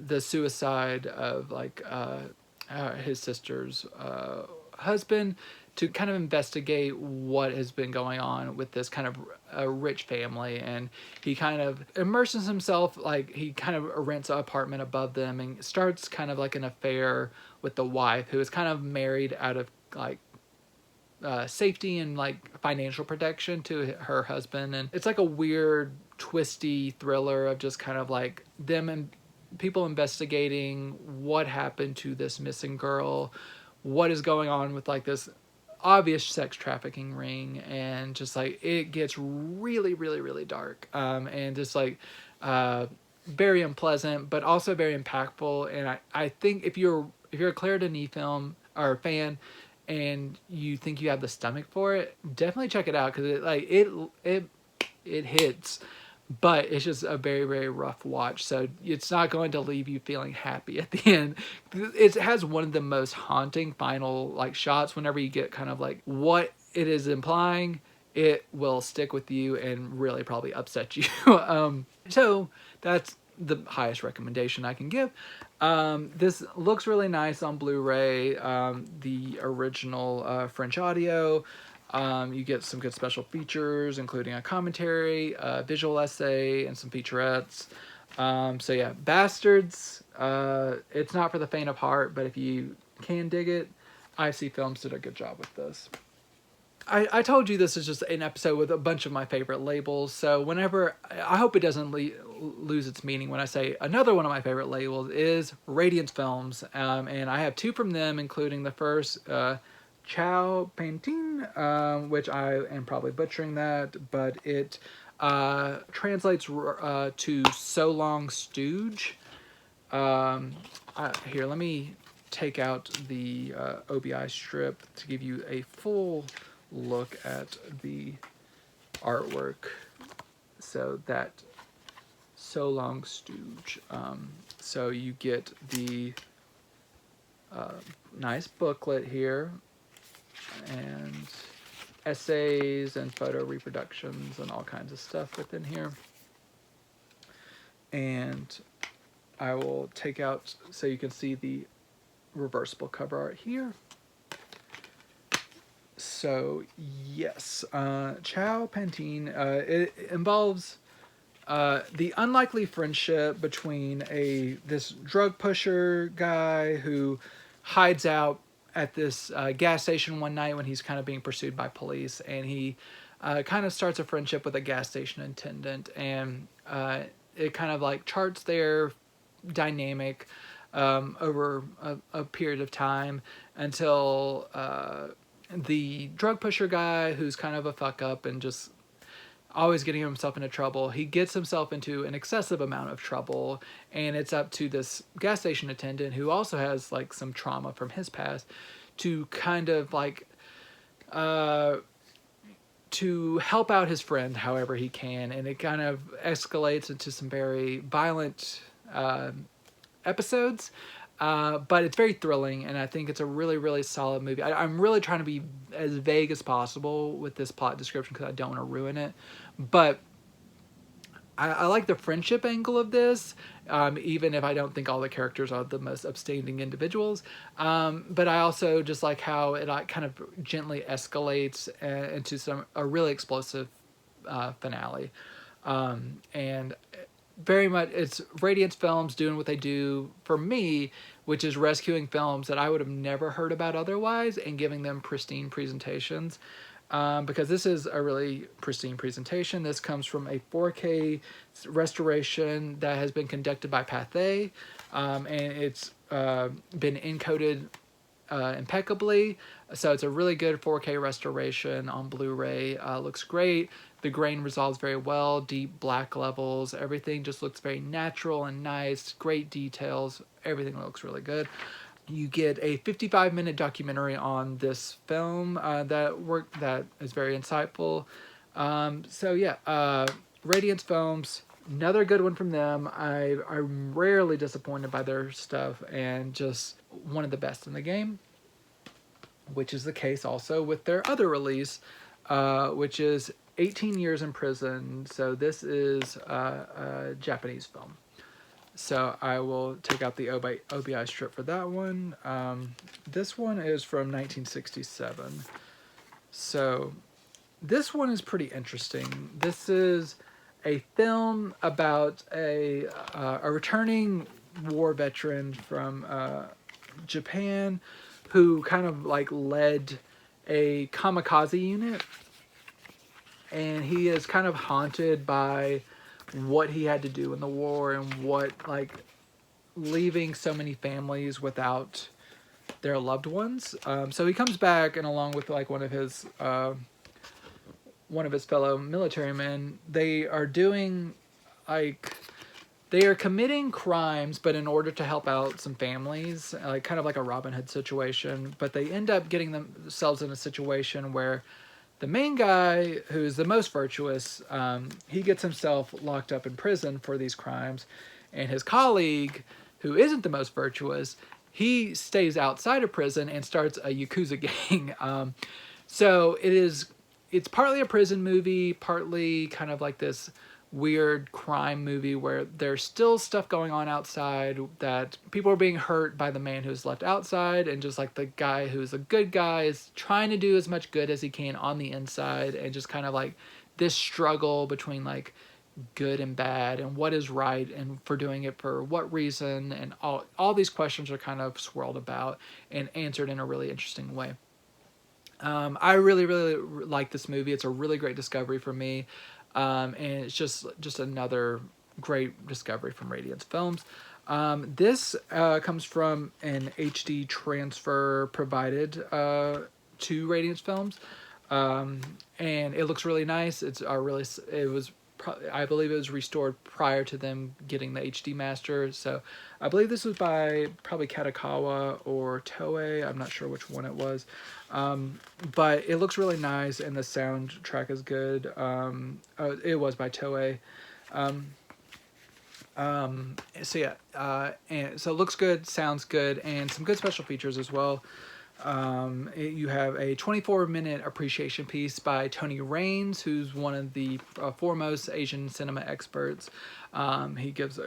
the suicide of like his sister's husband, to kind of investigate what has been going on with this kind of a rich family. And he kind of immerses himself, like he kind of rents an apartment above them and starts kind of like an affair with the wife, who is kind of married out of like safety and like financial protection to her husband. And it's like a weird twisty thriller of just kind of like them and people investigating what happened to this missing girl, what is going on with like this obvious sex trafficking ring, and just like it gets really, really, really dark, and just like very unpleasant, but also very impactful. And I think if you're a Claire Denis film or fan, and you think you have the stomach for it, definitely check it out, because it hits. But it's just a very, very rough watch. So it's not going to leave you feeling happy at the end. It has one of the most haunting final like shots. Whenever you get kind of like what it is implying, it will stick with you and really probably upset you. So that's the highest recommendation I can give. This looks really nice on Blu-ray. The original French audio. You get some good special features, including a commentary, a visual essay, and some featurettes. So yeah, Bastards. It's not for the faint of heart, but if you can dig it, IFC Films did a good job with this. I told you this is just an episode with a bunch of my favorite labels, so whenever, I hope it doesn't lose its meaning when I say another one of my favorite labels is Radiance Films, and I have two from them, including the first, Tchao Pantin, which I am probably butchering that, but it translates to So Long Stooge. Here, let me take out the OBI strip to give you a full look at the artwork. So that So Long Stooge. So you get the nice booklet here, and essays and photo reproductions and all kinds of stuff within here. And I will take out so you can see the reversible cover art here. So yes, Tchao Pantin, it involves the unlikely friendship between this drug pusher guy who hides out at this gas station one night when he's kind of being pursued by police, and he kind of starts a friendship with a gas station attendant, and it kind of like charts their dynamic over a period of time until the drug pusher guy, who's kind of a fuck up and just always getting himself into trouble, he gets himself into an excessive amount of trouble, and it's up to this gas station attendant who also has like some trauma from his past to kind of like to help out his friend however he can, and it kind of escalates into some very violent episodes. But it's very thrilling, and I think it's a really, really solid movie. I'm really trying to be as vague as possible with this plot description because I don't want to ruin it. But I like the friendship angle of this, even if I don't think all the characters are the most upstanding individuals. But I also just like how it kind of gently escalates into a really explosive finale. And very much it's Radiance Films doing what they do for me, which is rescuing films that I would have never heard about otherwise and giving them pristine presentations. Because this is a really pristine presentation. This comes from a 4K restoration that has been conducted by Pathé, and it's been encoded impeccably. So it's a really good 4K restoration on Blu-ray. Looks great. The grain resolves very well. Deep black levels. Everything just looks very natural and nice. Great details. Everything looks really good. You get a 55-minute documentary on this film that is very insightful. So yeah, Radiance Films, another good one from them. I'm rarely disappointed by their stuff, and just one of the best in the game, which is the case also with their other release, which is 18 Years in Prison. So this is a Japanese film. So I will take out the OBI strip for that one. This one is from 1967. So this one is pretty interesting. This is a film about a returning war veteran from Japan who kind of like led a kamikaze unit. And he is kind of haunted by what he had to do in the war and what, like, leaving so many families without their loved ones. So he comes back, and along with like one of his fellow military men, they are doing like they are committing crimes, but in order to help out some families, like kind of like a Robin Hood situation. But they end up getting themselves in a situation where the main guy, who's the most virtuous, he gets himself locked up in prison for these crimes. And his colleague, who isn't the most virtuous, he stays outside of prison and starts a Yakuza gang. So it's partly a prison movie, partly kind of like this weird crime movie where there's still stuff going on outside, that people are being hurt by the man who's left outside, and just like the guy who's a good guy is trying to do as much good as he can on the inside, and just kind of like this struggle between like good and bad and what is right and for doing it for what reason, and all these questions are kind of swirled about and answered in a really interesting way. I really, really like this movie. It's a really great discovery for me. And it's just another great discovery from Radiance Films. This comes from an HD transfer provided to Radiance Films, and it looks really nice. I believe it was restored prior to them getting the HD master. So I believe this was by probably Katakawa or Toei. I'm not sure which one it was. But it looks really nice, and the soundtrack is good. It was by Toei. So yeah, and so it looks good, sounds good, and some good special features as well. You have a 24-minute appreciation piece by Tony Raines, who's one of the foremost Asian cinema experts. He gives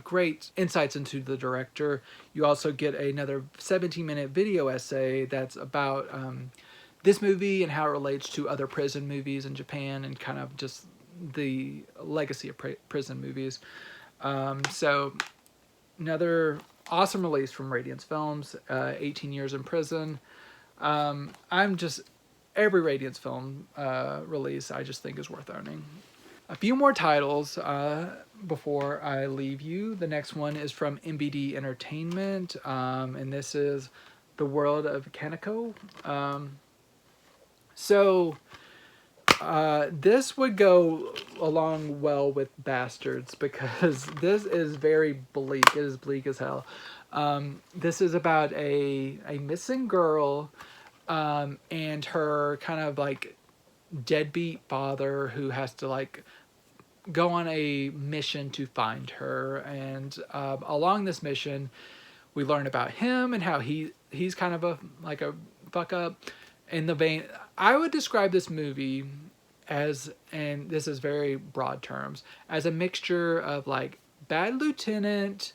great insights into the director. You also get another 17-minute video essay that's about this movie and how it relates to other prison movies in Japan, and kind of just the legacy of prison movies. So another awesome release from Radiance Films, 18 Years in Prison. Every Radiance film release I just think is worth owning. A few more titles before I leave you. The next one is from MBD Entertainment, and this is The World of Kanako. So this would go along well with Bastards because this is very bleak. It is bleak as hell. This is about a missing girl and her kind of like deadbeat father who has to like go on a mission to find her. And along this mission, we learn about him and how he's kind of a fuck up. In the vein, I would describe this movie as, and this is very broad terms, as a mixture of like Bad Lieutenant,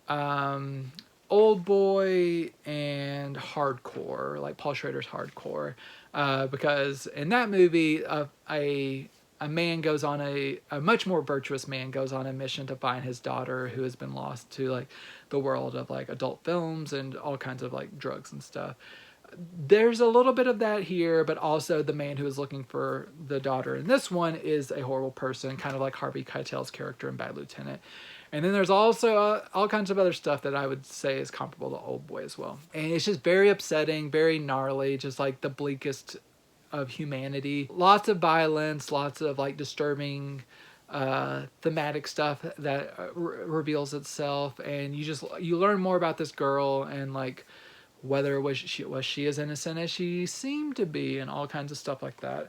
Old Boy, and Hardcore, like Paul Schrader's Hardcore, because in that movie, a man goes on a much more virtuous man goes on a mission to find his daughter who has been lost to like the world of like adult films and all kinds of like drugs and stuff. There's a little bit of that here, but also the man who is looking for the daughter in this one is a horrible person, kind of like Harvey Keitel's character in Bad Lieutenant. And then there's also all kinds of other stuff that I would say is comparable to Old Boy as well. And it's just very upsetting, very gnarly, just like the bleakest of humanity. Lots of violence, lots of like disturbing thematic stuff that reveals itself, and you learn more about this girl and like whether was she as innocent as she seemed to be, and all kinds of stuff like that.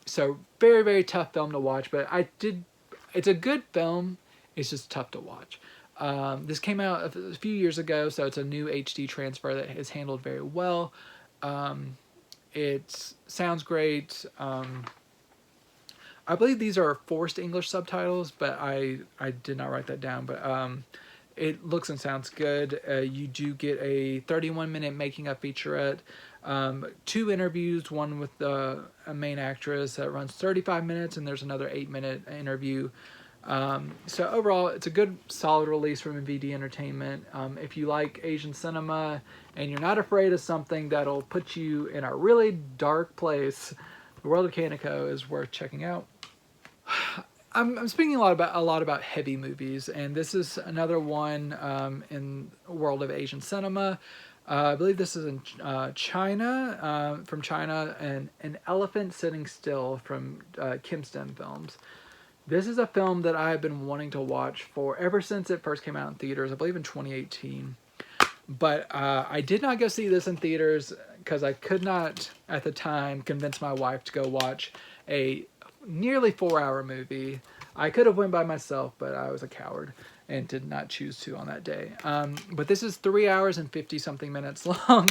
So very, very tough film to watch, but it's a good film. It's just tough to watch. This came out a few years ago, so it's a new HD transfer that is handled very well. It sounds great. I believe these are forced English subtitles, but I did not write that down. But it looks and sounds good. You do get a 31-minute making of featurette, 2 interviews, one with a main actress that runs 35 minutes, and there's another 8-minute interview. So overall, it's a good, solid release from MVD Entertainment. If you like Asian cinema and you're not afraid of something that'll put you in a really dark place, The World of Kanako is worth checking out. I'm speaking a lot about heavy movies, and this is another one in the world of Asian cinema. I believe this is in China, from China, and An Elephant Sitting Still from Kim Stem Films. This is a film that I have been wanting to watch for ever since it first came out in theaters, I believe in 2018. But I did not go see this in theaters because I could not, at the time, convince my wife to go watch a nearly 4-hour movie. I could have went by myself, but I was a coward and did not choose to on that day. But this is 3 hours and 50-something minutes long.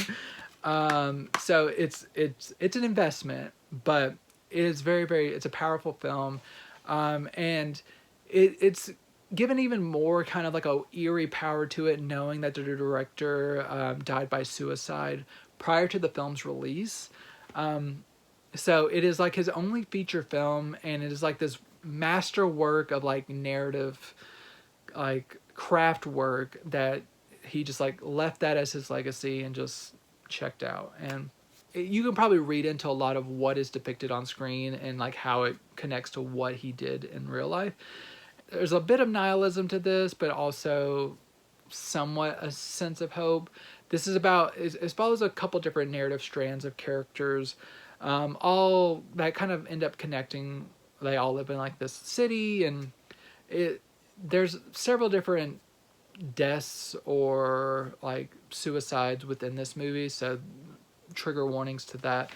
So it's an investment, but it is very, very, it's a powerful film. And it's given even more kind of like a eerie power to it, knowing that the director died by suicide prior to the film's release. So it is like his only feature film, and it is like this master work of like narrative, like craft work that he just like left that as his legacy and just checked out. And you can probably read into a lot of what is depicted on screen and like how it connects to what he did in real life. There's a bit of nihilism to this, but also somewhat a sense of hope. This is about, it follows a couple different narrative strands of characters, all that kind of end up connecting. They all live in like this city, and there's several different deaths or like suicides within this movie, so trigger warnings to that.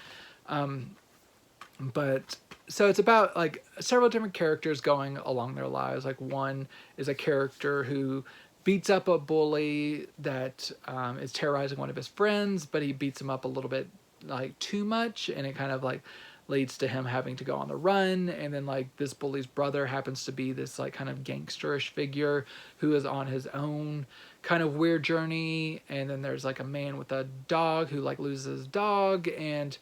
But so it's about like several different characters going along their lives. Like one is a character who beats up a bully that is terrorizing one of his friends, but he beats him up a little bit like too much, and it kind of like leads to him having to go on the run. And then like this bully's brother happens to be this like kind of gangsterish figure who is on his own kind of weird journey. And then there's like a man with a dog who like loses his dog, and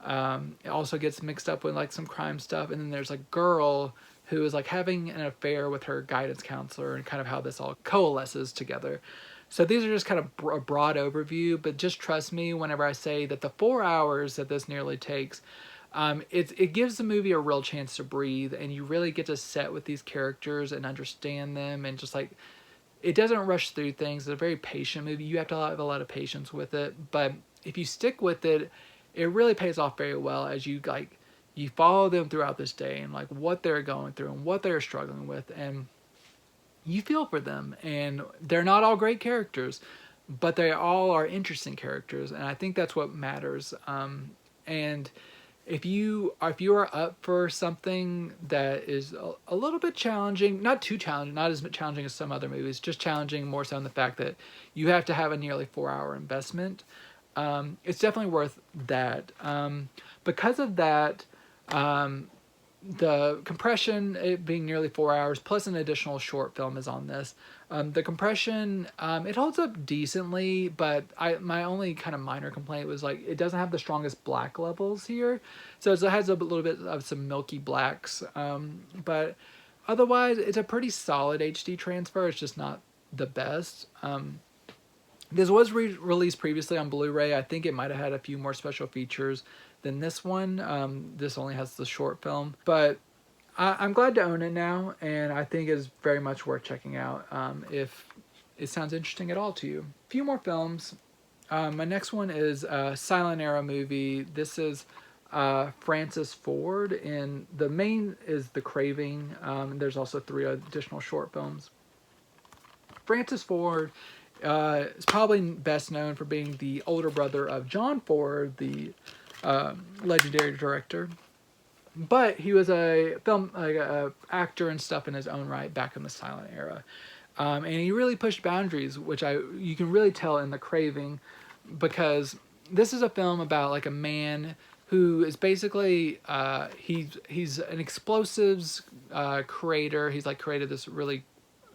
it also gets mixed up with like some crime stuff. And then there's a girl who is like having an affair with her guidance counselor, and kind of how this all coalesces together. So these are just kind of a broad overview, but just trust me whenever I say that the 4 hours that this nearly takes it gives the movie a real chance to breathe, and you really get to sit with these characters and understand them, and just like, it doesn't rush through things. It's a very patient movie. You have to have a lot of patience with it, but if you stick with it, it really pays off very well as you follow them throughout this day and like what they're going through and what they're struggling with, and you feel for them. And they're not all great characters, but they all are interesting characters, and I think that's what matters. And if you are up for something that is a little bit challenging, not too challenging, not as challenging as some other movies, just challenging more so in the fact that you have to have a nearly 4-hour investment, it's definitely worth that. Because of that, the compression, it being nearly 4 hours, plus an additional short film is on this. The compression, it holds up decently, but my only kind of minor complaint was like, it doesn't have the strongest black levels here. So it has a little bit of some milky blacks. But otherwise, it's a pretty solid HD transfer. It's just not the best. This was released previously on Blu-ray. I think it might have had a few more special features than this one. This only has the short film, but I'm glad to own it now, and I think it's very much worth checking out if it sounds interesting at all to you. A few more films. My next one is a silent era movie. This is Francis Ford, and the main is The Craving. There's also 3 additional short films. Francis Ford is probably best known for being the older brother of John Ford, the legendary director. But he was a actor and stuff in his own right back in the silent era. And he really pushed boundaries, which you can really tell in The Craving, because this is a film about like a man who is basically he's an explosives creator. He's like created this really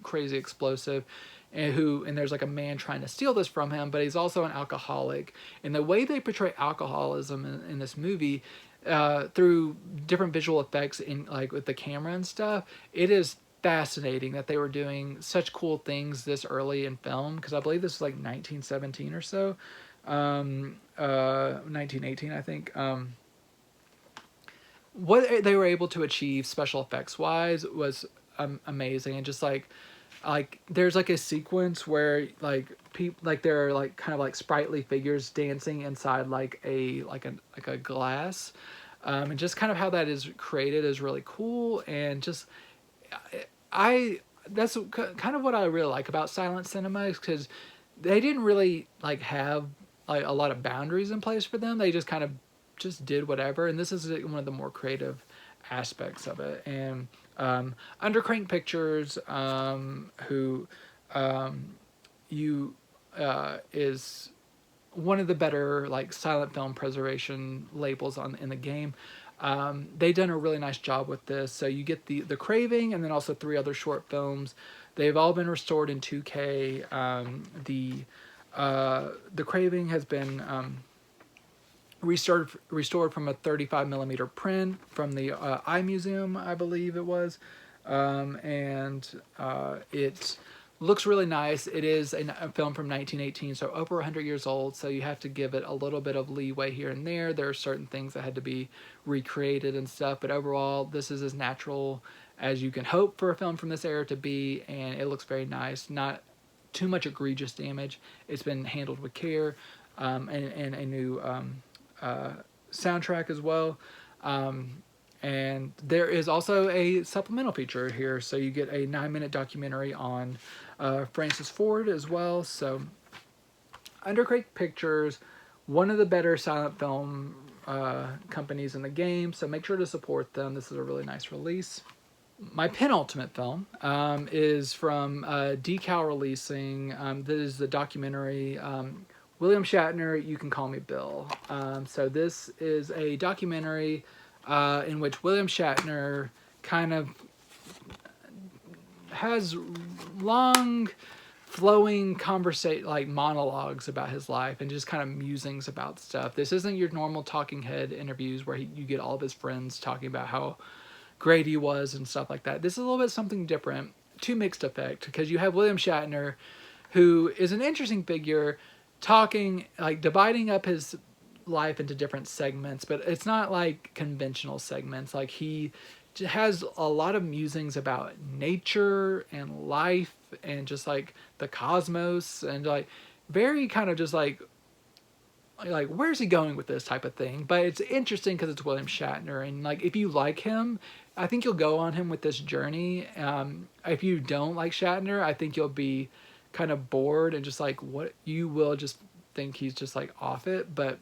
crazy explosive, and there's like a man trying to steal this from him, but he's also an alcoholic. And the way they portray alcoholism in this movie, through different visual effects in like with the camera and stuff, it is fascinating that they were doing such cool things this early in film, because I believe this is like 1917 or so, 1918 I think. What they were able to achieve special effects wise was amazing. And just like there's like a sequence where like there are like kind of like sprightly figures dancing inside like a glass, and just kind of how that is created is really cool. And just that's kind of what I really like about silent cinema, is because they didn't really like have like a lot of boundaries in place for them. They just kind of just did whatever, and this is one of the more creative aspects of it. And Undercrank Pictures, who is one of the better like silent film preservation labels in the game. They've done a really nice job with this. So you get the Craving, and then also 3 other short films. They've all been restored in 2K. The Craving has been restored from a 35mm print from the Eye Museum, I believe it was, and it looks really nice. It is a film from 1918, so over 100 years old, so you have to give it a little bit of leeway here and there. There are certain things that had to be recreated and stuff, but overall this is as natural as you can hope for a film from this era to be, and it looks very nice. Not too much egregious damage. It's been handled with care, and a new soundtrack as well. And there is also a supplemental feature here, so you get a 9-minute documentary on Francis Ford as well. So Undercrank Pictures, one of the better silent film companies in the game, so make sure to support them. This is a really nice release. My penultimate film is from U.N.C.L.E Releasing. This is the documentary William Shatner, You Can Call Me Bill. So this is a documentary in which William Shatner kind of has long flowing monologues about his life, and just kind of musings about stuff. This isn't your normal talking head interviews where you get all of his friends talking about how great he was and stuff like that. This is a little bit something different, to mixed effect, because you have William Shatner, who is an interesting figure, talking, like dividing up his life into different segments, but it's not like conventional segments. Like he has a lot of musings about nature and life and just like the cosmos and like very kind of just like where's he going with this type of thing. But it's interesting because it's William Shatner, and like if you like him, I think you'll go on him with this journey. If you don't like Shatner, I think you'll be kind of bored and just like what you will just think he's just like off it. But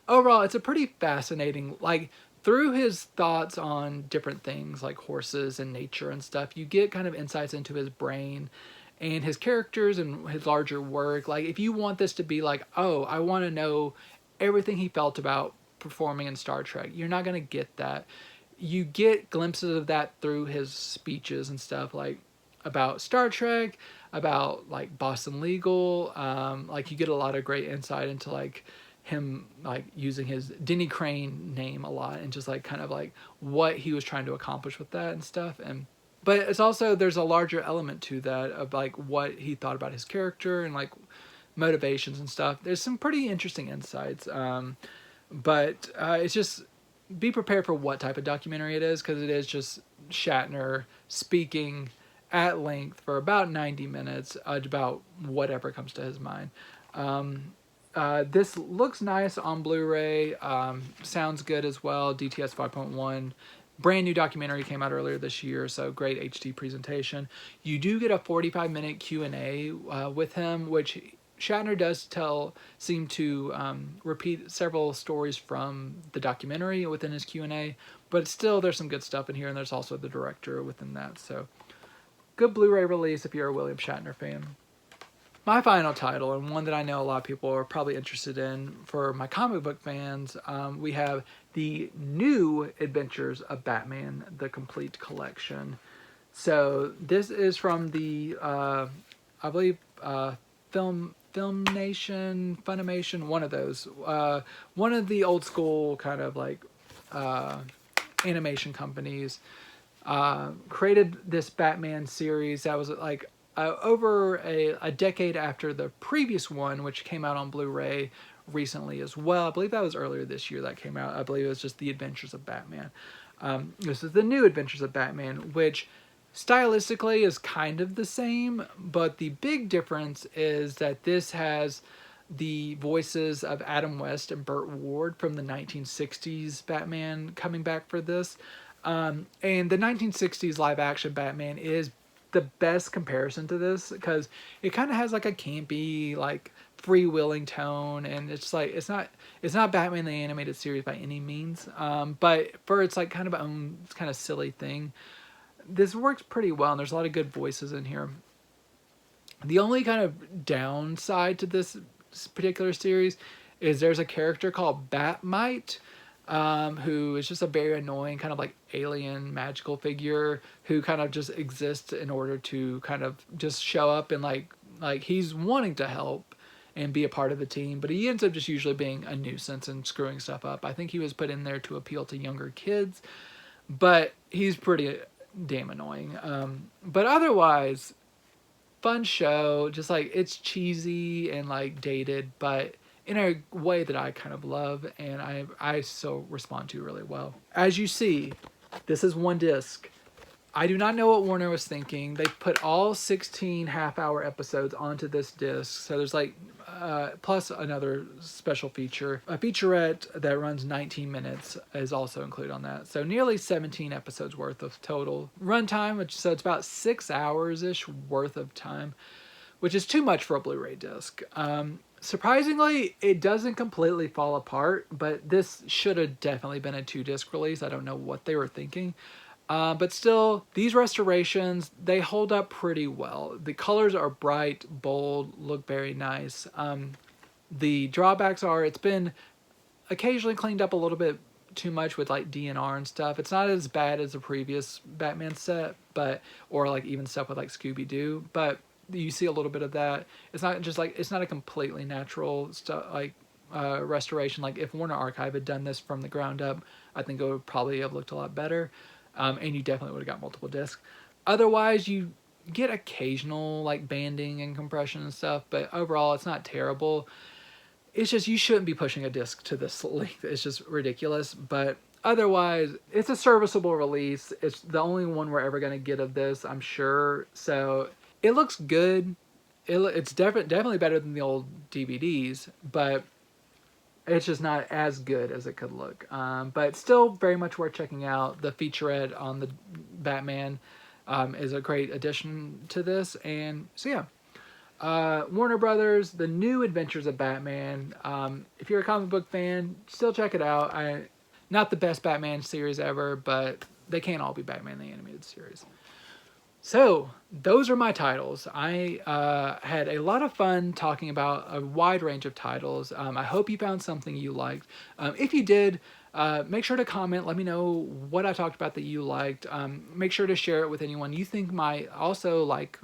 overall, it's a pretty fascinating, like through his thoughts on different things like horses and nature and stuff, you get kind of insights into his brain and his characters and his larger work. Like if you want this to be like, oh, I want to know everything he felt about performing in Star Trek, you're not going to get that. You get glimpses of that through his speeches and stuff, like about Star Trek, about like Boston Legal. Like you get a lot of great insight into like him like using his Denny Crane name a lot and just like kind of like what he was trying to accomplish with that and stuff. And but it's also there's a larger element to that of like what he thought about his character and like motivations and stuff. There's some pretty interesting insights. But it's just be prepared for what type of documentary it is, because it is just Shatner speaking at length for about 90 minutes about whatever comes to his mind. This looks nice on Blu-ray. Sounds good as well. DTS 5.1. Brand new documentary came out earlier this year, so great HD presentation. You do get a 45-minute Q&A with him, which Shatner does seem to repeat several stories from the documentary within his Q&A, but still there's some good stuff in here, and there's also the director within that. So good Blu-ray release if you're a William Shatner fan. My final title, and one that I know a lot of people are probably interested in for my comic book fans, we have the New Adventures of Batman, the complete collection. So this is from the, I believe, Film Nation, Funimation, one of those. One of the old school kind of like animation companies created this Batman series that was like over a decade after the previous one, which came out on Blu-ray recently as well. I believe that was earlier this year that came out. I believe it was just The Adventures of Batman. This is the New Adventures of Batman, which stylistically is kind of the same, but the big difference is that this has the voices of Adam West and Burt Ward from the 1960s Batman coming back for this. And the 1960s live action Batman is the best comparison to this, because it kind of has like a campy, like freewheeling tone, and it's like it's not Batman the Animated Series by any means, but for its like kind of own kind of silly thing, this works pretty well, and there's a lot of good voices in here. The only kind of downside to this particular series is there's a character called Batmite, who is just a very annoying kind of like alien magical figure who kind of just exists in order to kind of just show up and like he's wanting to help and be a part of the team, but he ends up just usually being a nuisance and screwing stuff up. I think he was put in there to appeal to younger kids, but he's pretty damn annoying. But otherwise, fun show. Just like it's cheesy and like dated, but in a way that I kind of love, and I still respond to really well. As you see, this is one disc. I do not know what Warner was thinking. They put all 16 half-hour episodes onto this disc. So there's like, plus another special feature. A featurette that runs 19 minutes is also included on that. So nearly 17 episodes worth of total runtime, so it's about 6 hours-ish worth of time, which is too much for a Blu-ray disc. Surprisingly, it doesn't completely fall apart, but this should have definitely been a 2-disc release. I don't know what they were thinking. But still, these restorations, they hold up pretty well. The colors are bright, bold, look very nice. The drawbacks are it's been occasionally cleaned up a little bit too much with like DNR and stuff. It's not as bad as the previous Batman set, or like even stuff with like Scooby-Doo, but you see a little bit of that. It's not just like, it's not a completely natural stuff like restoration. Like if Warner Archive had done this from the ground up, I think it would probably have looked a lot better. And you definitely would have got multiple discs. Otherwise, you get occasional like banding and compression and stuff, but overall it's not terrible. it's just, you shouldn't be pushing a disc to this length. It's just ridiculous. But otherwise, it's a serviceable release. It's the only one we're ever going to get of this, I'm sure. So it looks good. It's definitely better than the old DVDs, but it's just not as good as it could look. But still very much worth checking out. The featurette on the Batman is a great addition to this. And so yeah, Warner Brothers, The New Adventures of Batman. If you're a comic book fan, still check it out. Not the best Batman series ever, but they can't all be Batman the Animated Series. So, those are my titles. I had a lot of fun talking about a wide range of titles. I hope you found something you liked. If you did, make sure to comment. Let me know what I talked about that you liked. Make sure to share it with anyone you think might also like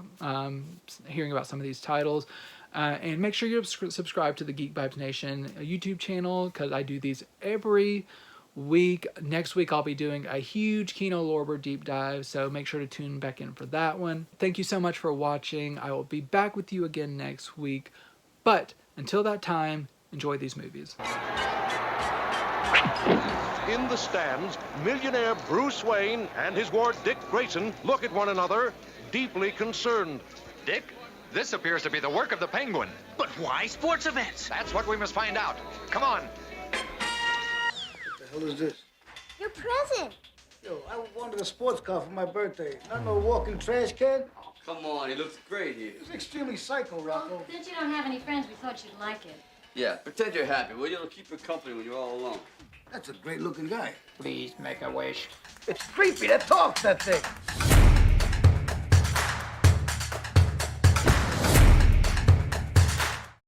hearing about some of these titles. And make sure you subscribe to the Geek Vibes Nation YouTube channel, because I do these every week. Next week I'll be doing a huge Kino Lorber deep dive, so make sure to tune back in for that one. Thank you so much for watching. I will be back with you again next week, but until that time, enjoy these movies. In the stands, millionaire Bruce Wayne and his ward Dick Grayson look at one another, deeply concerned. Dick, this appears to be the work of the Penguin. But why sports events? That's what we must find out. Come on. What the hell is this? Your present. Yo, I wanted a sports car for my birthday. Not no walking trash can. Oh, come on, he looks great here. It's extremely psycho, Rocco. Well, since you don't have any friends, we thought you'd like it. Yeah, pretend you're happy, will you? It'll keep you company when you're all alone. That's a great looking guy. Please make a wish. It's creepy. That talks, that thing.